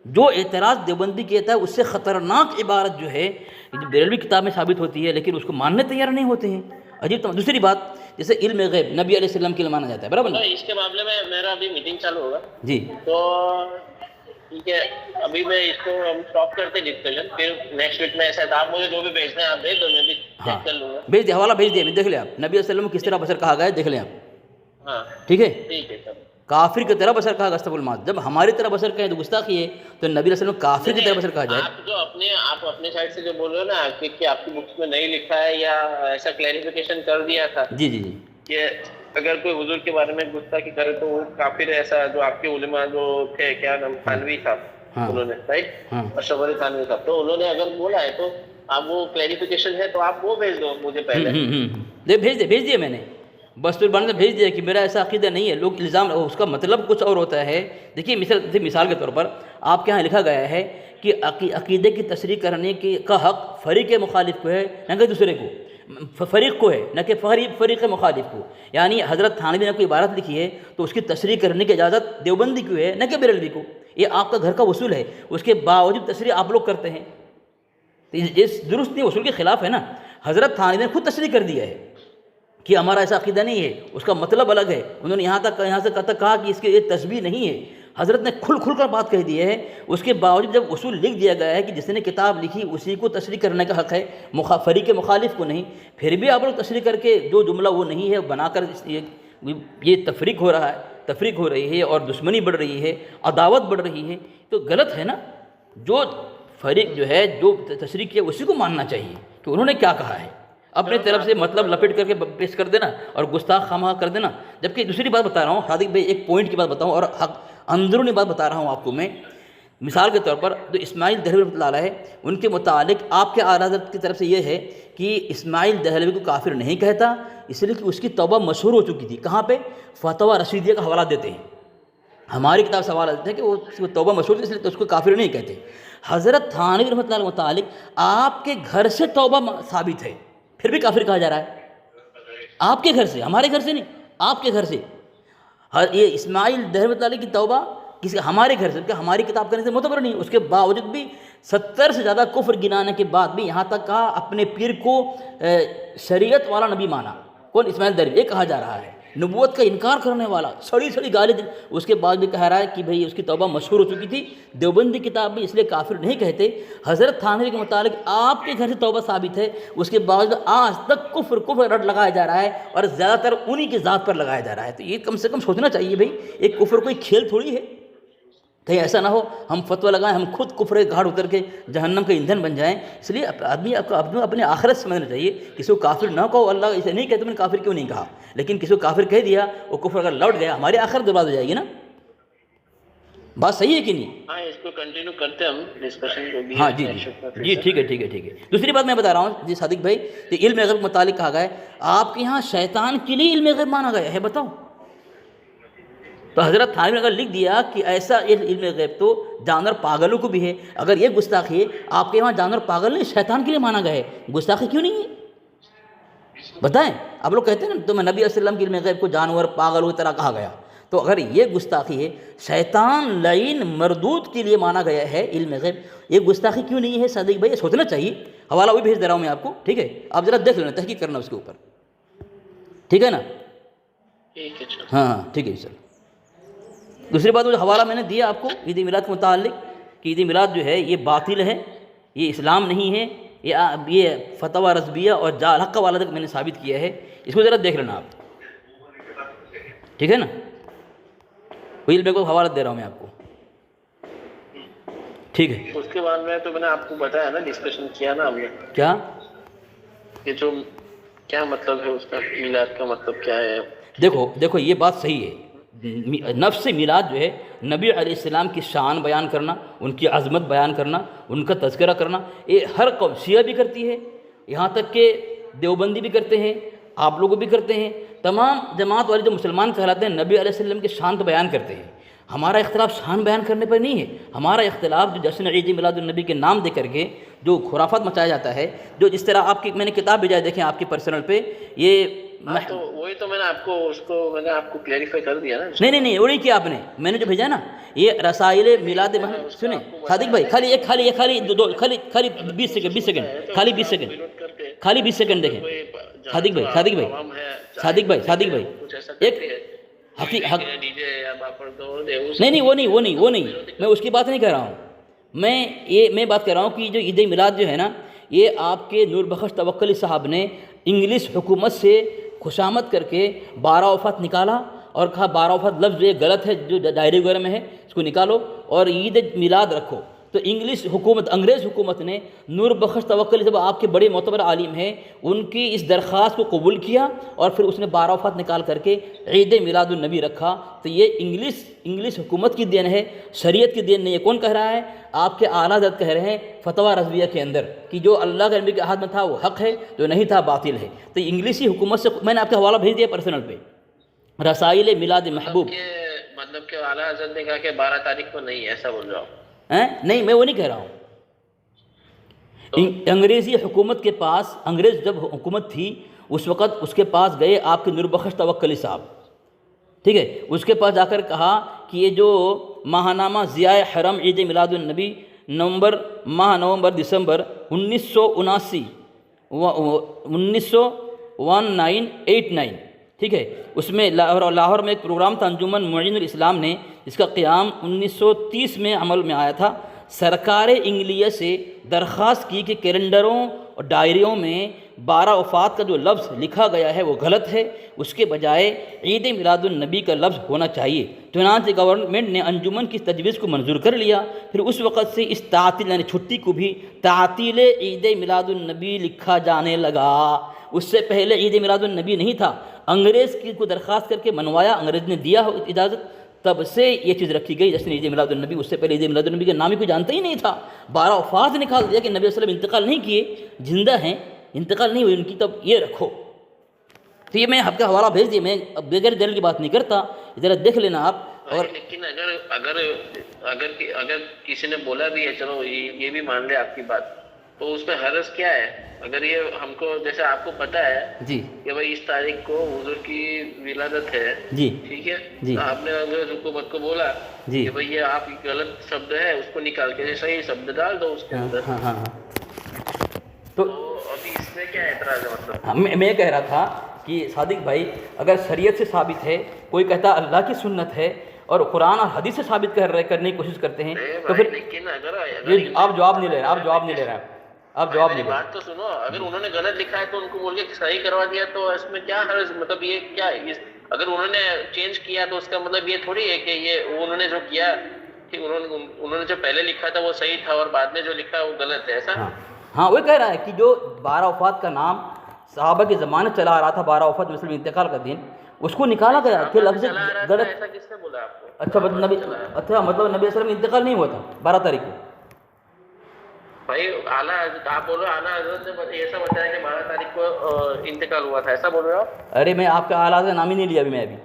جو اعتراض دیوبندی کہتا ہے اس سے خطرناک عبارت جو ہے بریلوی کتاب میں ثابت ہوتی ہے, لیکن اس کو ماننے تیار نہیں ہوتے ہیں. عجیب. دوسری بات جیسے علم غیب نبی علیہ السلام کے لیے مانا جاتا ہے, برابر نا؟ اس کے معاملے میں میرا ابھی میٹنگ چالو ہوگا جی, تو ٹھیک ہے, ابھی میں اس کو ہم اسٹاپ کرتے ڈسکشن, پھر نیکسٹ ویک میں ایسا ہے آپ مجھے جو بھی بھیجنا ہے آپ بھیج دو, میں بھی چیک کر لوں گا. بھیج دیں, حوالہ بھیج دیں, دیکھ لیں آپ نبی علیہ السلام کس طرح بشر کہا گیا ہے, دیکھ لیں آپ. ہاں ٹھیک ہے, ٹھیک ہے سر. کافر کی طرح بشر کہا گیا, استغفر اللہ. جب ہماری طرح بشر کہیں تو گستاخی ہے, تو نبی علیہ السلام کافر کی طرح بشر کہا جائے. آپ جو اپنے سائڈ سے جو بول رہے ہو نا کہ آپ کی بکس میں نہیں لکھا ہے یا ایسا کلیریفیکیشن کر دیا تھا جی جی جی کہ اگر کوئی حضور کے بارے میں گستاخی کرے تو وہ کافر, ایسا جو آپ کے علماء جو تھے, کیا نام, تھانوی صاحب, انہوں نے رائٹ, اشرف علی تھانوی صاحب, تو انہوں نے اگر بولا ہے تو آپ وہ کلیریفیکیشن ہے تو آپ وہ بھیج دو مجھے پہلے. بھیج دیا میں نے, بس تو بڑھنے بھیج دیا کہ میرا ایسا عقیدہ نہیں ہے. لوگ الزام, اس کا مطلب کچھ اور ہوتا ہے. دیکھیے مثال کے طور پر آپ کے یہاں لکھا گیا ہے کہ عقیدے کی تصریح کرنے کا حق فریق مخالف کو ہے, نہ کہ دوسرے کو, فریق کو ہے, نہ کہ فریق مخالف کو. یعنی حضرت تھانوی نے کوئی عبارت لکھی ہے تو اس کی تصریح کرنے کی اجازت دیوبندی کو ہے, نہ کہ بریلوی کو. یہ آپ کا گھر کا اصول ہے, اس کے باوجود تصریح آپ لوگ کرتے ہیں. اس درست نہیں, اصول کے خلاف ہے نا. حضرت تھانوی نے خود تصریح کر دیا ہے کہ ہمارا ایسا عقیدہ نہیں ہے, اس کا مطلب الگ ہے. انہوں نے یہاں سے کہا کہ اس کے یہ تشبیہ نہیں ہے. حضرت نے کھل کر بات کہہ دی ہے. اس کے باوجود جب اصول لکھ دیا گیا ہے کہ جس نے کتاب لکھی اسی کو تصریح کرنے کا حق ہے, فریق مخالف کو نہیں, پھر بھی آپ لوگ تصریح کر کے جو جملہ وہ نہیں ہے بنا کر یہ تفریق ہو رہا ہے, تفریق ہو رہی ہے اور دشمنی بڑھ رہی ہے, عداوت بڑھ رہی ہے, تو غلط ہے نا. جو فریق جو ہے جو تصریح کیا اسی کو ماننا چاہیے کہ انہوں نے کیا کہا ہے. اپنے طرف سے مطلب لپیٹ کر کے پیش کر دینا اور گستاخ خواہ کر دینا. جبکہ دوسری بات بتا رہا ہوں صادق بھائی, ایک پوائنٹ کی بات بتاؤں اور اندرونی بات بتا رہا ہوں آپ کو میں. مثال کے طور پر جو اسماعیل دہلوی رحمۃ اللہ علیہ ہے, ان کے متعلق آپ کے اعلیٰ حضرت کی طرف سے یہ ہے کہ اسماعیل دہلوی کو کافر نہیں کہتا, اس لیے کہ اس کی توبہ مشہور ہو چکی تھی. کہاں پہ؟ فتویٰ رشیدیہ کا حوالہ دیتے ہیں. ہماری کتاب سے حوالہ دیتے ہیں کہ وہ توبہ مشہور تھی اس لیے تو اس کو کافر نہیں کہتے. حضرت تھانوی رحمۃ اللہ علیہ متعلق آپ کے گھر سے توبہ ثابت ہے, پھر بھی کافر کہا جا رہا ہے. آپ کے گھر سے, ہمارے گھر سے نہیں, آپ کے گھر سے. یہ اسماعیل دہلوی رحمۃ اللہ علیہ کی توبہ کسی ہمارے گھر سے, کہ ہماری کتاب کرنے سے معتبر نہیں. اس کے باوجود بھی 70 سے زیادہ کفر گنانے کے بعد بھی یہاں تک کہا اپنے پیر کو شریعت والا نبی مانا. کون؟ اسماعیل دہلوی. یہ کہا جا رہا ہے نبوت کا انکار کرنے والا، سڑی سڑی گالی اس کے بعد بھی کہہ رہا ہے کہ بھئی اس کی توبہ مشہور ہو چکی تھی۔ دیوبندی کتاب بھی اس لیے کافر نہیں کہتے۔ حضرت تھانوی کے متعلق آپ کے گھر سے توبہ ثابت ہے، اس کے بعد آج تک کفر رٹ لگایا جا رہا ہے، اور زیادہ تر انہی کی ذات پر لگایا جا رہا ہے۔ تو یہ کم سے کم سوچنا چاہیے بھئی، ایک کفر کوئی کھیل تھوڑی ہے، کہیں ایسا نہ ہو ہم فتویٰ لگائیں، ہم خود کفر کے گھاٹ اتر کے جہنم کا ایندھن بن جائیں۔ اس لیے آدمی اپنے آخرت سمجھنا چاہیے۔ کسی کو کافر نہ کہو، اللہ اسے نہیں کہتے میں نے کافر کیوں نہیں کہا، لیکن کسی کو کافر کہہ دیا، وہ کفر اگر لوٹ گیا ہماری آخرت برباد ہو جائے گی نا۔ بات صحیح ہے کہ نہیں؟ ہاں اس کو کنٹینیو کرتے ہیں ہم ڈسکشن کو بھی۔ ہاں جی جی ٹھیک ہے۔ دوسری بات میں بتا رہا ہوں جی صادق بھائی، کہ علم غیب کے متعلق کہا گیا ہے آپ کے یہاں شیطان کے لیے علم غیب مانا گیا ہے، بتاؤ۔ تو حضرت تھانوی نے اگر لکھ دیا کہ ایسا علم غیب تو جانور پاگلوں کو بھی ہے، اگر یہ گستاخی ہے، آپ کے وہاں جانور پاگل نہیں شیطان کے لیے مانا گیا ہے، گستاخی کیوں نہیں ہے؟ بتائیں۔ آپ لوگ کہتے ہیں نا تو میں نبی صلی اللہ علیہ وسلم کے علم غیب کو جانور پاگلوں کی طرح کہا گیا، تو اگر یہ گستاخی ہے، شیطان لعین مردود کے لیے مانا گیا ہے علم غیب، یہ گستاخی کیوں نہیں ہے صادق بھائی؟ یہ سوچنا چاہیے۔ حوالہ وہی بھیج دے رہا ہوں میں آپ کو، ٹھیک ہے؟ آپ ذرا دیکھ لینا، تحقیق کرنا اس کے اوپر، ٹھیک ہے نا؟ ہاں ٹھیک ہے سر۔ دوسری بات جو حوالہ میں نے دیا آپ کو عید میلاد کے متعلق، کہ عید میلاد جو ہے یہ باطل ہے، یہ اسلام نہیں ہے، یہ فتویٰ رضویہ اور جعل حق والا تک میں نے ثابت کیا ہے، اس کو ذرا دیکھ لینا آپ، ٹھیک ہے نا؟ وہی میں کو حوالہ دے رہا ہوں میں آپ کو، ٹھیک ہے؟ اس کے بعد میں تو میں نے آپ کو بتایا نا، ڈسکشن کیا نا ہم نے، کیا کہ جو کیا مطلب ہے اس کا، میلاد کا مطلب کیا ہے۔ دیکھو یہ بات صحیح ہے، نفس میلاد جو ہے نبی علیہ السلام کی شان بیان کرنا، ان کی عظمت بیان کرنا، ان کا تذکرہ کرنا، یہ ہر قوم شیعہ بھی کرتی ہے، یہاں تک کہ دیوبندی بھی کرتے ہیں، آپ لوگ بھی کرتے ہیں، تمام جماعت والے جو مسلمان کہلاتے ہیں نبی علیہ السلام کی شان تو بیان کرتے ہیں۔ ہمارا اختلاف شان بیان کرنے پر نہیں ہے، ہمارا اختلاف جو جشن عید میلاد النبی کے نام دے کر کے جو خرافات مچایا جاتا ہے، جو جس طرح آپ کی میں نے کتاب بھیجا ہے، دیکھیں آپ کی پرسنل پہ، یہ تو وہی تو میں نے آپ کو اس کو میں نے آپ کو کلیریفائی کر دیا نا۔ نہیں وہ نہیں کیا آپ نے، میں نے جو بھیجا نا یہ رسائل میلاد محمد، سنیں صادق بھائی، خالی 20 سیکنڈ خالی 20 سیکنڈ دیکھیں صادق بھائی ایک نہیں وہ نہیں میں اس کی بات نہیں کر رہا ہوں، میں بات کر رہا ہوں کہ جو عید میلاد جو ہے نا، یہ آپ کے نور بخش توکلی صاحب نے انگلش حکومت سے خوشامد کر کے 12 وفات نکالا اور کہا 12 وفات لفظ یہ غلط ہے، جو ڈائری وغیرہ میں ہے اس کو نکالو اور عید میلاد رکھو۔ تو انگلش حکومت، انگریز حکومت نے نور بخش توکلی صاحب آپ کے بڑے معتبر عالم ہیں، ان کی اس درخواست کو قبول کیا اور پھر اس نے 12 وفات نکال کر کے عید میلاد النبی رکھا۔ تو یہ انگلش حکومت کی دین ہے، شریعت کی دین نہیں ہے۔ کون کہہ رہا ہے؟ آپ کے اعلیٰ حضرت کہہ رہے ہیں فتویٰ رضویہ کے اندر کہ جو اللہ کے نبی کے ہاتھ میں تھا وہ حق ہے، جو نہیں تھا باطل ہے۔ تو انگلیسی حکومت سے میں نے آپ کا حوالہ بھیج دیا پرسنل پہ، رسائل میلاد محبوب۔ مطلب کہ اعلیٰ حضرت نے کہا کہ 12 تاریخ کو نہیں، ایسا بول رہا ہوں؟ نہیں میں وہ نہیں کہہ رہا ہوں۔ انگریزی حکومت کے پاس، انگریز جب حکومت تھی اس وقت اس کے پاس گئے آپ کے نور بخش توکلی صاحب، ٹھیک ہے، اس کے پاس جا کر کہا کہ یہ جو ماہنامہ ضیاء حرم عید میلاد النبی نومبر دسمبر 1989 ٹھیک ہے، اس میں لاہور میں ایک پروگرام تھا انجمن معین الاسلام نے، اس کا قیام 1930 میں عمل میں آیا تھا۔ سرکار انگلیہ سے درخواست کی کہ کیلنڈروں اور ڈائریوں میں 12 وفات کا جو لفظ لکھا گیا ہے وہ غلط ہے، اس کے بجائے عید میلاد النبی کا لفظ ہونا چاہیے۔ چنانچہ گورنمنٹ نے انجمن کی تجویز کو منظور کر لیا۔ پھر اس وقت سے اس تعطیل یعنی چھٹی کو بھی تعطیل عید میلاد النبی لکھا جانے لگا۔ اس سے پہلے عید میلاد النبی نہیں تھا، انگریز کی کو درخواست کر کے منوایا، انگریز نے دیا اجازت، تب سے یہ چیز رکھی گئی جشن عید میلاد النبی۔ اس سے پہلے عید میلاد النبی کے نام ہی کوئی جانتا ہی نہیں تھا۔ 12 وفات نکال دیا کہ نبی صلی اللہ علیہ وسلم انتقال نہیں کیے، زندہ ہیں، انتقال نہیں ہوئی ان کی، تب یہ رکھو۔ تو یہ میں آپ کا حوالہ بھیج دیا، میں بغیر دلیل کی بات نہیں کرتا، ذرا دیکھ لینا آپ۔ اور لیکن اگر کسی نے بولا بھی ہے چلو یہ بھی مان لے آپ کی بات، تو اس میں حرج کیا ہے؟ اگر یہ ہم کو جیسے آپ کو پتا ہے جی کہ بھائی اس تاریخ کو حضور کی ولادت ہے، جی ٹھیک ہے، جی، تو آپ نے انگریز حکومت کو بولا جی کہ بھائی یہ آپ کی غلط شبد ہے، اس کو نکال کے صحیح شبد ڈال دو اس کے اندر۔ تو ابھی اس میں کیا اعتراض ہے؟ مطلب میں کہہ رہا تھا کہ صادق بھائی اگر شریعت سے ثابت ہے، کوئی کہتا ہے اللہ کی سنت ہے اور قرآن اور حدیث سے ثابت کرنے کی کوشش کرتے ہیں، تو پھر لیکن اگر یہ آپ جواب نہیں لے رہے، آپ جواب نہیں لے رہے ہیں، آپ جواب نہیں میری لے رہے۔ بات تو سنو، اگر انہوں نے غلط لکھا ہے تو ان کو بول کے صحیح کروا دیا تو اس میں کیا حرج، مطلب یہ کیا ہے، اگر انہوں نے چینج کیا تو اس کا مطلب یہ تھوڑی ہے کہ یہ انہوں نے جو کیا کہ انہوں نے جو پہلے لکھا تھا وہ صحیح تھا اور بعد میں جو لکھا وہ غلط ہے، ایسا؟ ہاں وہی کہہ رہا ہے کہ جو 12 وفات کا نام صحابہ کے زمانے چلا آ رہا تھا، 12 وفات مثل انتقال کا دن، اس کو نکالا گیا کہ لفظ غلط۔ ایسا کس نے بولا آپ کو؟ اچھا مطلب نبی صلی اللہ علیہ وسلم انتقال نہیں ہوا تھا 12 تاریخ کو؟ بھائی اعلیٰ حضرت آپ بول رہے ہو، اعلیٰ حضرت نے ایسا بتایا کہ 12 تاریخ کو انتقال ہوا تھا، ایسا بول رہے ہو آپ؟ ارے میں آپ کا اعلیٰ حضرت نام ہی نہیں لیا ابھی میں ابھی۔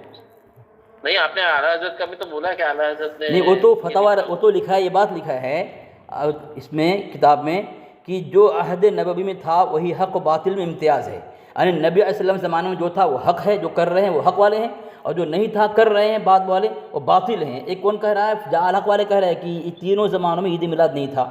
نہیں، آپ نے اعلیٰ حضرت کا بھی تو بولا کہ اعلیٰ حضرت نے، نہیں وہ تو فتویٰ، وہ تو لکھا ہے، یہ بات لکھا ہے اس میں کتاب میں کہ جو عہد نبوی میں تھا وہی حق و باطل میں امتیاز ہے، یعنی نبی علیہ السلام زمانے میں جو تھا وہ حق ہے، جو کر رہے ہیں وہ حق والے ہیں، اور جو نہیں تھا کر رہے ہیں بعد والے وہ باطل ہیں۔ ایک کون کہہ رہا ہے؟ جہاں حق والے کہہ رہے ہیں کہ تینوں زمانوں میں عید میلاد نہیں تھا،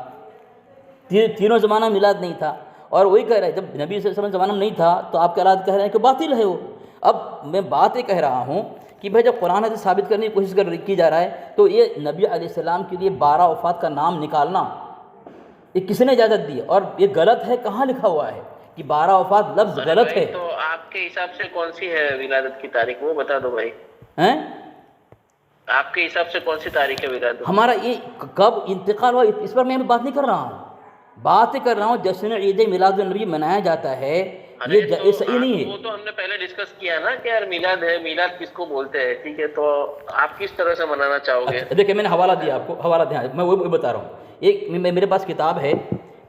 تینوں زمانہ میلاد نہیں تھا، اور وہی کہہ رہے ہیں جب نبی صلی اللہ علیہ وسلم زمانہ میں نہیں تھا تو آپ کے اولاد کہہ رہے ہیں کہ باطل ہے وہ۔ اب میں بات یہ کہہ رہا ہوں کہ بھائی جب قرآن حدیث ثابت کرنے کی کوشش کی جا رہا ہے تو یہ نبی علیہ السلام کے لیے 12 وفات کا نام نکالنا یہ کس نے اجازت دی، اور یہ غلط ہے، کہاں لکھا ہوا ہے کہ 12 وفات لفظ غلط ہے؟ تو آپ کے حساب سے کون سی ہے ولادت کی تاریخ، وہ بتا دو بھائی، ہیں آپ کے حساب سے کون سی تاریخ ہے ولادت؟ ہمارا یہ کب انتقال ہوا اس پر میں بات نہیں کر رہا ہوں، بات کر رہا ہوں جشن عید میلاد النبی منایا جاتا ہے، یہ صحیح نہیں ہے۔ وہ تو ہم نے پہلے ڈسکس کیا نا کہ یار میلاد ہے، میلاد کس کو بولتے ہیں، ٹھیک ہے، تو آپ کس طرح سے منانا چاہو گے؟ دیکھیں میں نے حوالہ دیا آپ کو، حوالہ دیا، میں وہی بتا رہا ہوں۔ ایک میرے پاس کتاب ہے،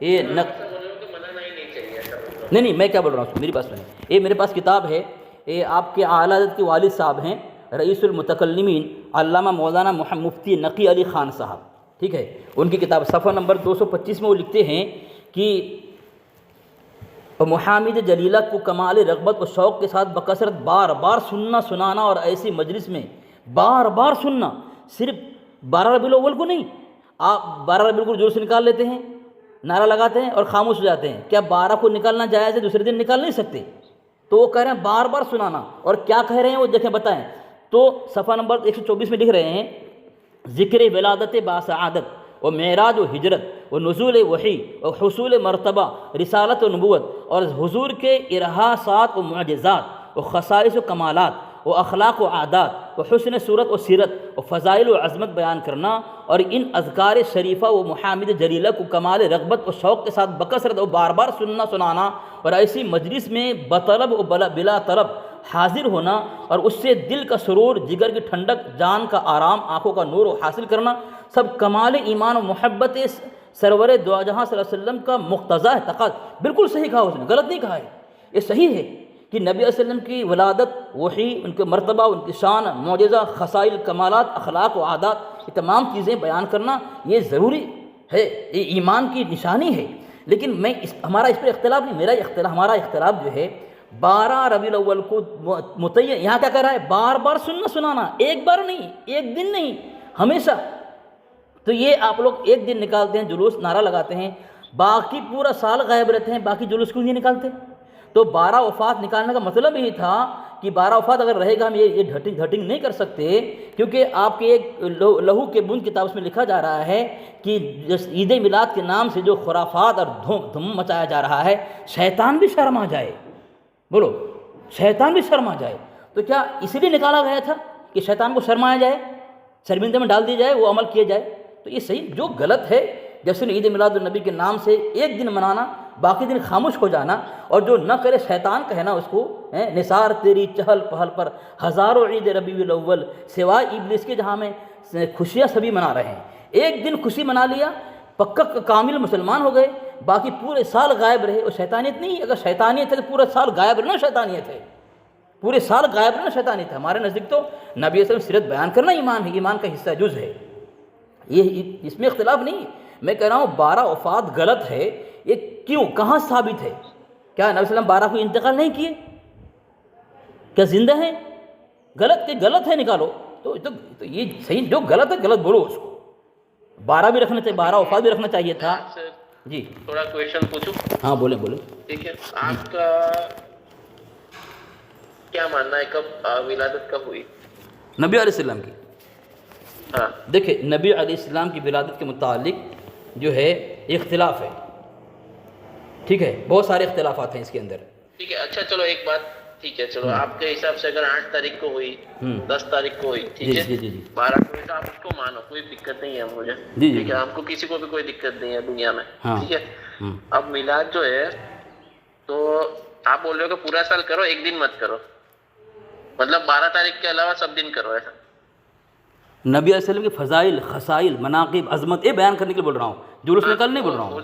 یہ منانا ہی نہیں چاہیے ایسا۔ نہیں میں کیا بول رہا ہوں، میری بات سنیں، یہ میرے پاس کتاب ہے، یہ آپ کے اعلیٰ حضرت کے والد صاحب ہیں رئیس المتکلمین علامہ مولانا مفتی نقی علی خان صاحب، ٹھیک ہے، ان کی کتاب صفحہ نمبر 225 میں وہ لکھتے ہیں کہ محامد جلیلہ کو کمال رغبت و شوق کے ساتھ بکثرت بار بار سننا سنانا، اور ایسی مجلس میں بار بار سننا، صرف 12 ربیع الاول کو نہیں، آپ 12 ربیع الاول کو جلوس نکال لیتے ہیں، نعرہ لگاتے ہیں اور خاموش ہو جاتے ہیں، کیا 12 کو نکالنا جائز ہے؟ دوسرے دن نکال نہیں سکتے؟ تو وہ کہہ رہے ہیں بار بار سنانا، اور کیا کہہ رہے ہیں وہ دیکھیں بتائیں، تو صفحہ نمبر 124 میں لکھ رہے ہیں ذکر ولادت باسعادت و معراج و ہجرت و نزول وحی و حصول مرتبہ رسالت و نبوت، اور حضور کے ارحاسات و معجزات و خصائص و کمالات و اخلاق و عادات و حسن صورت و سیرت و فضائل و عظمت بیان کرنا، اور ان اذکار شریفہ و محامد جلیلہ کو کمال رغبت و شوق کے ساتھ بکثرت و بار بار سننا سنانا، اور ایسی مجلس میں بطلب و بلا طلب حاضر ہونا، اور اس سے دل کا سرور، جگر کی ٹھنڈک، جان کا آرام، آنکھوں کا نور حاصل کرنا، سب کمال ایمان و محبت سرور دو جہاں صلی اللہ علیہ وسلم کا مقتضا ہے، تقاضا۔ بالکل صحیح کہا اس نے، غلط نہیں کہا ہے، یہ صحیح ہے کہ نبی علیہ السلم کی ولادت، وحی، ان کے مرتبہ، ان کی شان، معجزہ، خصائل، کمالات، اخلاق و عادات، یہ تمام چیزیں بیان کرنا یہ ضروری ہے، یہ ایمان کی نشانی ہے۔ لیکن ہمارا اس پر اختلاف نہیں، ہمارا اختلاف جو ہے 12 ربیع الاول کو متعین، یہاں کیا کہہ رہا ہے؟ بار بار سننا سنانا، ایک بار نہیں، ایک دن نہیں، ہمیشہ۔ تو یہ آپ لوگ ایک دن نکالتے ہیں جلوس، نعرہ لگاتے ہیں، باقی پورا سال غائب رہتے ہیں، باقی جلوس کیوں نہیں نکالتے؟ تو 12 وفات نکالنے کا مطلب یہی تھا کہ 12 وفات اگر رہے گا ہم یہ ڈھٹنگ نہیں کر سکتے، کیونکہ آپ کے ایک لہو کے بند کتاب اس میں لکھا جا رہا ہے کہ عید میلاد کے نام سے جو خرافات اور دھم مچایا جا رہا ہے، شیطان بھی شرما جائے، بولو شیطان بھی شرما جائے۔ تو کیا اسی لیے نکالا گیا تھا کہ شیطان کو شرمایا جائے، شرمندے میں ڈال دی جائے، وہ عمل کیا جائے؟ تو یہ صحیح، جو غلط ہے جیسے عید میلاد النبی کے نام سے ایک دن منانا، باقی دن خاموش ہو جانا، اور جو نہ کرے شیطان کہنا اس کو، نثار تیری چہل پہل پر ہزاروں عید ربیع الاول سوائے ابلیس کے، جہاں میں خوشیاں سبھی منا رہے ہیں، ایک دن خوشی منا لیا، پکا کامل مسلمان ہو گئے، باقی پورے سال غائب رہے، وہ شیطانیت نہیں؟ اگر شیطانیت ہے تو پورا سال غائب رہنا شیطانیت ہے، پورے سال غائب رہنا شیطانیت ہے۔ ہمارے نزدیک تو نبی صلی اللہ علیہ وسلم سیرت بیان کرنا ایمان ہے، ایمان کا حصہ جز ہے، یہ اس میں اختلاف نہیں۔ میں کہہ رہا ہوں 12 وفات غلط ہے، یہ کیوں، کہاں ثابت ہے؟ کیا نبی صلی اللہ علیہ وسلم 12 کو انتقال نہیں کیے؟ کیا زندہ ہیں؟ غلط ہے، نکالو۔ تو یہ صحیح، جو غلط ہے غلط بولو اس کو، 12 بھی رکھنا چاہیے، 12 وفات بھی رکھنا چاہیے تھا۔ جی تھوڑا کویشچن پوچھوں؟ ہاں بولیں۔ ٹھیک ہے، آپ کا کیا ماننا ہے کب ولادت کب ہوئی؟ نبی علیہ السلام کی. ہاں دیکھیں نبی علیہ السلام کی ولادت کے متعلق جو ہے اختلاف ہے. ٹھیک ہے، بہت سارے اختلافات ہیں اس کے اندر. ٹھیک ہے. اچھا چلو ایک بات، ٹھیک ہے چلو آپ کے حساب سے اگر 8 تاریخ کو ہوئی، 10 تاریخ کو ہوئی، ٹھیک ہے، 12 کو ہوئی تو آپ اس کو مانو، کوئی دقت نہیں ہے مجھے. ٹھیک ہے، ہم کو کسی کو بھی کوئی دقت نہیں ہے دنیا میں. ٹھیک ہے. اب میلاد جو ہے تو آپ بول رہے ہو کہ پورا سال کرو، ایک دن مت کرو، مطلب 12 تاریخ کے علاوہ سب دن کرو، ایسا؟ نبی علیہ السلام کے فضائل، خصائل، مناقب، عظمت یہ بیان کرنے کے لیے بول رہا ہوں، جلوس نکال نہیں بول رہا ہوں.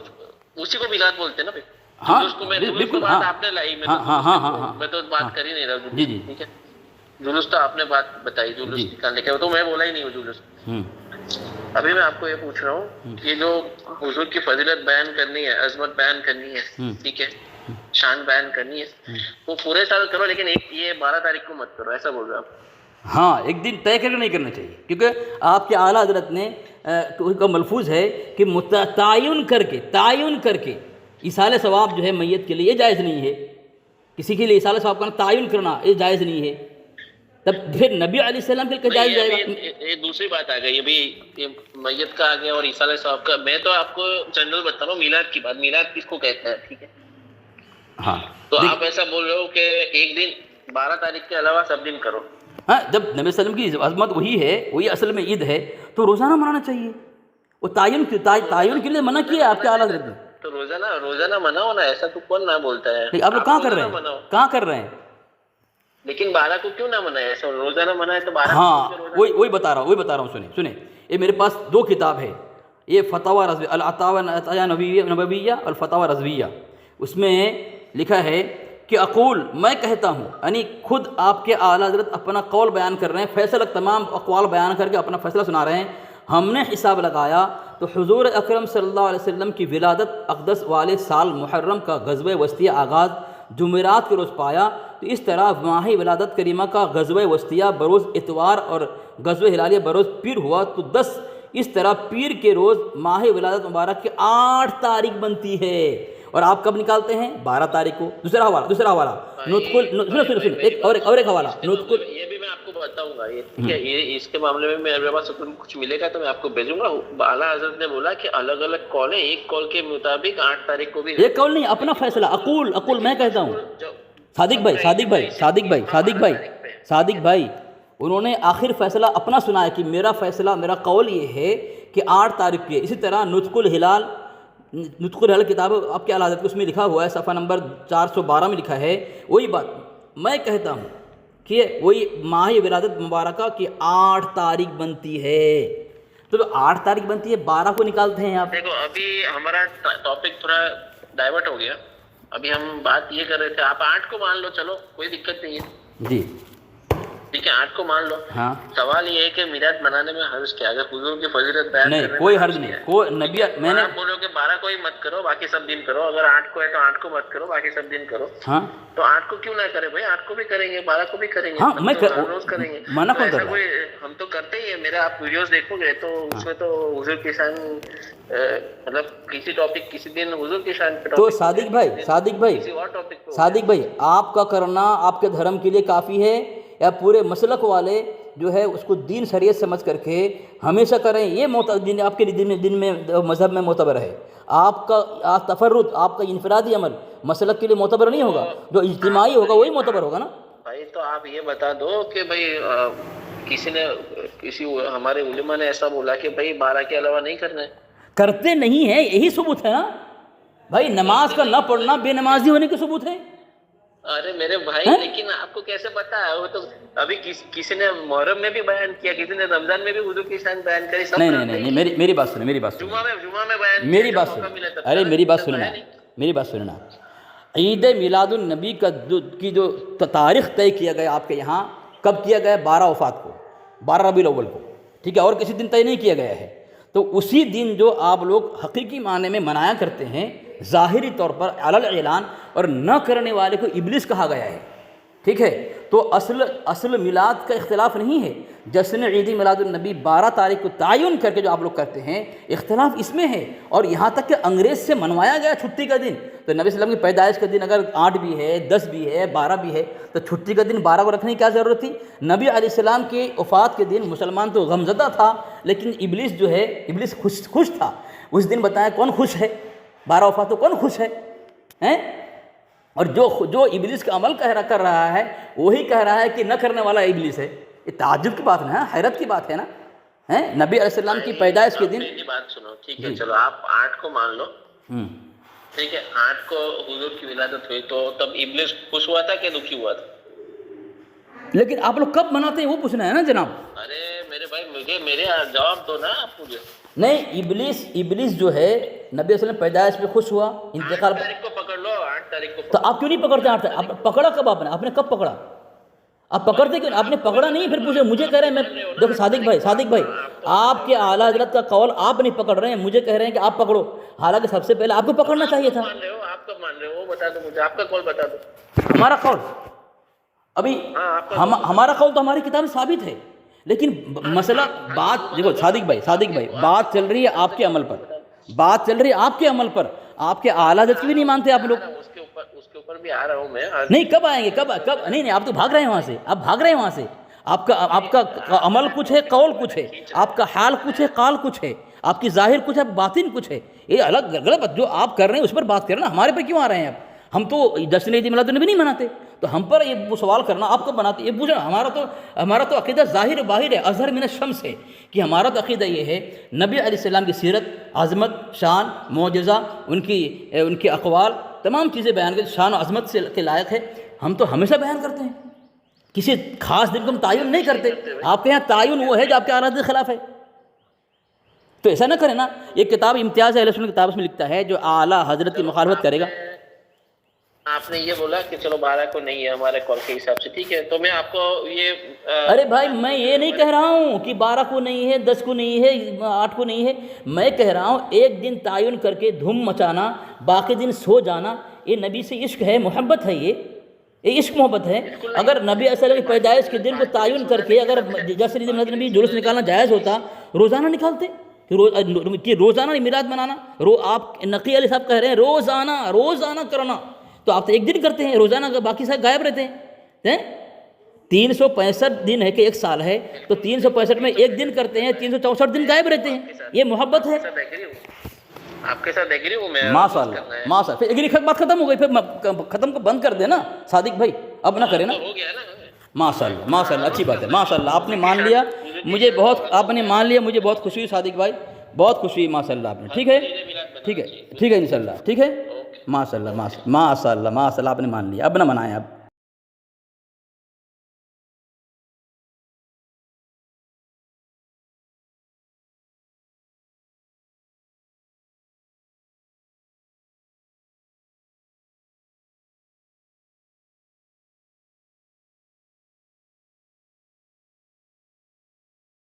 اسی کو میلاد بولتے ہیں نا بھائی. ہاں جلوس کو میں جلوس کو بات آپ نے لائی، میں تو بات کر ہی نہیں رہا ہوں. جی جی ٹھیک ہے، جلوس تو آپ نے بات بتائی، جلوس نکالنے کے تو میں بولا ہی نہیں ہوں جلوس. ابھی میں آپ کو یہ پوچھ رہا ہوں کہ جو حضور کی فضیلت بیان کرنی ہے، عظمت بیان کرنی ہے، ٹھیک ہے، شان بیان کرنی ہے، وہ پورے سال کرو لیکن ایک یہ 12 تاریخ کو مت کرو، ایسا بول رہے آپ؟ ہاں، ایک دن طے کر کے نہیں کرنا چاہیے، کیونکہ آپ کے اعلیٰ حضرت نے کا ملفوظ ہے کہ تعین کر کے ایصال ثواب جو ہے میت کے لیے یہ جائز نہیں ہے. کسی کے لیے ایصال ثواب کرنا، تعین کرنا یہ جائز نہیں ہے. تب پھر نبی علیہ السلام کے لیے جائز جائے گا. یہ دوسری بات آ گئی، ابھی میت کا آ گیا اور ایصال ثواب کا. میں تو آپ کو جنرل بتا رہا ہوں میلاد کی بات. میلاد کس کو کہتے ہیں؟ ٹھیک ہے، ہاں تو آپ ایسا بول رہے ہو کہ ایک دن 12 تاریخ کے علاوہ سب دن کرو. ہاں، جب نبی صلی اللہ علیہ وسلم کی عظمت وہی ہے، وہی اصل میں عید ہے، تو روزانہ منانا چاہیے. وہ تعین کے لیے منع کیا ہے آپ کے اعلیٰ حضرت نے. تو روزانہ منع ہونا ایسا تو کون نہ بولتا ہے؟ لیکن آپ لوگ کہاں کر رہے ہیں؟ لیکن 12 کو کیوں نہ منع ہے؟ ایسا روزانہ منع ہے تو 12 ہاں وہی بتا رہا ہوں. سنیں یہ میرے پاس 2 کتاب ہے، یہ فتاوی رضویہ، العطایا نبویہ اور فتاوی رضویہ. اس میں لکھا ہے کہ اقول، میں کہتا ہوں، یعنی خود آپ کے اعلیٰ حضرت اپنا قول بیان کر رہے ہیں، فیصلہ تمام اقوال بیان کر کے اپنا فیصلہ سنا رہے ہیں. ہم نے حساب لگایا تو حضور اکرم صلی اللہ علیہ وسلم کی ولادت اقدس والے سال محرم کا غزوہ وسطیہ آغاز جمعرات کے روز پایا. تو اس طرح ماہ ولادت کریمہ کا غزوہ وسطیہ بروز اتوار اور غزوہ ہلالیہ بروز پیر ہوا، تو 10 اس طرح پیر کے روز ماہ ولادت مبارک کی 8 تاریخ بنتی ہے. اور آپ کب نکالتے ہیں؟ 12 تاریخ کو. دوسرا حوالہ ایک حوالہ نطق. یہ بھی میں آپ کو بتاؤں گا. یہ اس کے معاملے میں میرے پاس کچھ ملے گا تو میں آپ کو بھیجوں گا. اعلیٰ حضرت نے بولا کہ الگ الگ قول ہے، ایک قول کے مطابق 8 تاریخ کو بھی. ایک قول نہیں، اپنا فیصلہ. اقول میں کہتا ہوں. صادق بھائی انہوں نے آخر فیصلہ اپنا سنا ہے کہ میرا فیصلہ، میرا قول یہ ہے کہ 8 تاریخ کی. اسی طرح نطق الہلال کتاب آپ کے اعلیٰ حضرت اس میں لکھا ہوا ہے، صفحہ نمبر 412 میں لکھا ہے. وہی بات میں کہتا ہوں کہ وہی ماہ ولادت مبارکہ کی 8 تاریخ بنتی ہے. تو 8 تاریخ بنتی ہے، 12 کو نکالتے ہیں آپ. دیکھو ابھی ہمارا ٹاپک تھوڑا ڈائیورٹ ہو گیا. ابھی ہم بات یہ کر رہے تھے، آپ 8 کو مان لو، چلو کوئی دقت نہیں ہے. جی ٹھیک ہے، 8 کو مان لو. ہاں، سوال یہ ہے کہ میلاد منانے میں حرج کیا؟ اگر حضور کی فضیلت بیان نہیں، کوئی حرج نہیں. کوئی نبی میں نے آپ بولو کہ 12 کو ہی مت کرو، باقی سب دن کرو. اگر 8 کو ہے تو 8 کو مت کرو، باقی سب دن کرو. ہاں، تو 8 کو کیوں نہ کرے بھائی؟ 8 کو بھی کریں گے، 12 کو بھی کریں گے. ہاں، میں روز کریں گے. منع کون کر رہا ہے؟ ہم تو کرتے ہی ہیں. میرا آپ ویڈیوز دیکھو گے تو اس میں تو حضور کی شان، مطلب کسی ٹاپک کسی دن حضور کی شان پہ. تو صادق بھائی آپ کا کرنا آپ کے دھرم کے لیے کافی ہے، یا پورے مسلک والے جو ہے اس کو دین شریعت سمجھ کر کے ہمیشہ کریں؟ یہ دین آپ کے دن میں مذہب میں معتبر ہے. آپ کا تفرد، آپ کا انفرادی عمل مسلک کے لیے معتبر نہیں ہوگا، جو اجتماعی ہوگا وہی معتبر ہوگا نا بھائی. تو آپ یہ بتا دو کہ بھائی کسی ہمارے علماء نے ایسا بولا کہ بھائی 12 کے علاوہ نہیں کرنا ہے. کرتے نہیں ہیں، یہی ثبوت ہے نا بھائی. نماز کا نہ پڑھنا بے نمازی ہونے کے ثبوت ہے. ارے میرے بھائی، لیکن آپ کو کیسے پتا ہے؟ وہ تو ابھی کسی نے محرم میں بھی بیان کیا، کسی نے رمضان میں بھی حضور کی شان بیان کری. نہیں، میری بات سنیں. جمعہ میں بیان، میری بات سنیں. میری بات سننا. عید میلاد النبی کی جو تاریخ طے کیا گیا آپ کے یہاں، کب کیا گیا؟ 12 وفات کو، 12 ربیع الاول کو. ٹھیک ہے، اور کسی دن طے نہیں کیا گیا ہے. تو اسی دن جو آپ لوگ حقیقی معنی میں منایا کرتے ہیں، ظاہری طور پر علی الاعلان، اور نہ کرنے والے کو ابلیس کہا گیا ہے. ٹھیک ہے، تو اصل میلاد کا اختلاف نہیں ہے، جشن عید میلاد النبی 12 تاریخ کو تعین کر کے جو آپ لوگ کرتے ہیں، اختلاف اس میں ہے، اور یہاں تک کہ انگریز سے منوایا گیا چھٹی کا دن، تو نبی صلی اللہ علیہ وسلم کی پیدائش کا دن اگر 8 بھی ہے، 10 بھی ہے، 12 بھی ہے، تو چھٹی کا دن 12 کو رکھنے کی کیا ضرورت تھی؟ نبی علیہ السلام کی وفات کے دن مسلمان تو غمزدہ تھا، لیکن ابلیس جو ہے، ابلیس خوش تھا اس دن۔ بتائیں کون خوش ہے؟ 12 وفات تو کون خوش ہے؟ اور جو ابلیس کا عمل کر رہا ہے وہی کہہ رہا ہے کہ نہ کرنے والا ابلیس ہے۔ یہ تعجب کی بات ہے، حیرت کی بات ہے نا۔ نبی علیہ السلام کی پیدائش کے دن، میری بات سنو، ٹھیک ہے، چلو آپ 8 کو مان لو، ٹھیک ہے، 8 کو حضور کی ولادت ہوئی، تو تب ابلیس خوش ہوا تھا کہ دکھی ہوا تھا؟ لیکن آپ لوگ کب مناتے ہیں وہ پوچھنا ہے نا جناب۔ ارے میرے بھائی، میرے جواب دو نا آپ مجھے۔ نہیں، ابلیس جو ہے نبی علیہ السلام پیدائش پہ خوش ہوا، انتقال 8 تاریخ کو پکڑ لو، 8 تاریخ کو تو آپ کیوں نہیں پکڑتے؟ آپ پکڑا کب؟ آپ نے کب پکڑا؟ آپ پکڑتے کیوں؟ آپ نے پکڑا نہیں، پھر پوچھے مجھے کہہ رہے ہیں میں دیکھو صادق بھائی آپ کے اعلیٰ حضرت کا قول آپ نہیں پکڑ رہے ہیں، مجھے کہہ رہے ہیں کہ آپ پکڑو، حالانکہ سب سے پہلے آپ کو پکڑنا چاہیے تھا۔ آپ کب مان رہے ہو وہ بتا دو مجھے، آپ کا قول بتا دو۔ ہمارا قول ابھی ہمارا قول تو ہماری کتاب میں ثابت ہے، لیکن مسئلہ بات دیکھو صادق بھائی بات چل رہی ہے آپ کے عمل پر، آپ کے اعلیٰ حضرت کی بھی نہیں مانتے آپ لوگ۔ اس کے اوپر بھی آ رہا ہوں میں۔ نہیں، کب آئیں گے؟ کب نہیں آپ تو بھاگ رہے ہیں وہاں سے، آپ کا عمل کچھ ہے، قول کچھ ہے، آپ کا حال کچھ ہے، قال کچھ ہے، آپ کی ظاہر کچھ ہے، باطن کچھ ہے، یہ الگ غلط جو آپ کر رہے ہیں اس پر بات کرنا، ہمارے پر کیوں آ رہے ہیں آپ؟ ہم تو جشن عید میلاد النبی نہیں مناتے، تو ہم پر یہ سوال کرنا آپ کب بناتے؟ یہ پوچھنا ہمارا تو عقیدہ ظاہر باہر ہے، اظہر من الشمس ہے، کہ ہمارا تو عقیدہ یہ ہے نبی علیہ السلام کی سیرت، عظمت، شان، معجزہ، ان کی اقوال، تمام چیزیں بیان کرتے، شان و عظمت سے کے لائق ہے، ہم تو ہمیشہ بیان کرتے ہیں، کسی خاص دن کو ہم تعین نہیں کرتے۔ آپ کے یہاں تعین وہ ہے جو آپ کے اعلیٰ حضرت کے خلاف ہے، تو ایسا نہ کریں نا۔ یہ کتاب امتیاز اہل سنت کی کتاب، اس میں لکھتا ہے جو اعلیٰ حضرت کی مخالفت کرے گا۔ آپ نے یہ بولا کہ چلو 12 کو نہیں ہے ہمارے قول کے حساب سے، ٹھیک ہے، تو میں آپ کو یہ ارے بھائی میں یہ نہیں کہہ رہا ہوں کہ 12 کو نہیں ہے، 10 کو نہیں ہے، 8 کو نہیں ہے، میں کہہ رہا ہوں ایک دن تعین کر کے دھوم مچانا، باقی دن سو جانا، یہ نبی سے عشق ہے، محبت ہے، یہ عشق محبت ہے۔ اگر نبی علیہ السلام کی پیدائش کے دن کو تعین کر کے اگر جیسے میلاد نبی جلوس نکالنا جائز ہوتا، روزانہ نکالتے کہ روزانہ میلاد منانا۔ آپ نقی علی صاحب کہہ رہے ہیں روزانہ کرنا، تو آپ تو ایک دن کرتے ہیں روزانہ، باقی سب غائب رہتے ہیں۔ 365 دن ہے کہ ایک سال ہے، تو 365 میں ایک دن کرتے ہیں، 364 دن غائب رہتے ہیں، یہ محبت ہے۔ آپ کے ساتھ ایگری ہوں میں، ماشاء اللہ۔ پھر ایگری بات ختم ہو گئی، پھر ختم کو بند کر دے نا صادق بھائی، اب نہ کرے نا۔ ماشاء اللہ اچھی بات ہے، ماشاء اللہ آپ نے مان لیا، مجھے بہت خوشی ہوئی صادق بھائی، بہت خوشی ہوئی، ماشاء اللہ آپ نے، ٹھیک ہے انشاءاللہ، ٹھیک ہے، ماشاء اللہ آپ نے مان لیا، اب نہ منائیں اب۔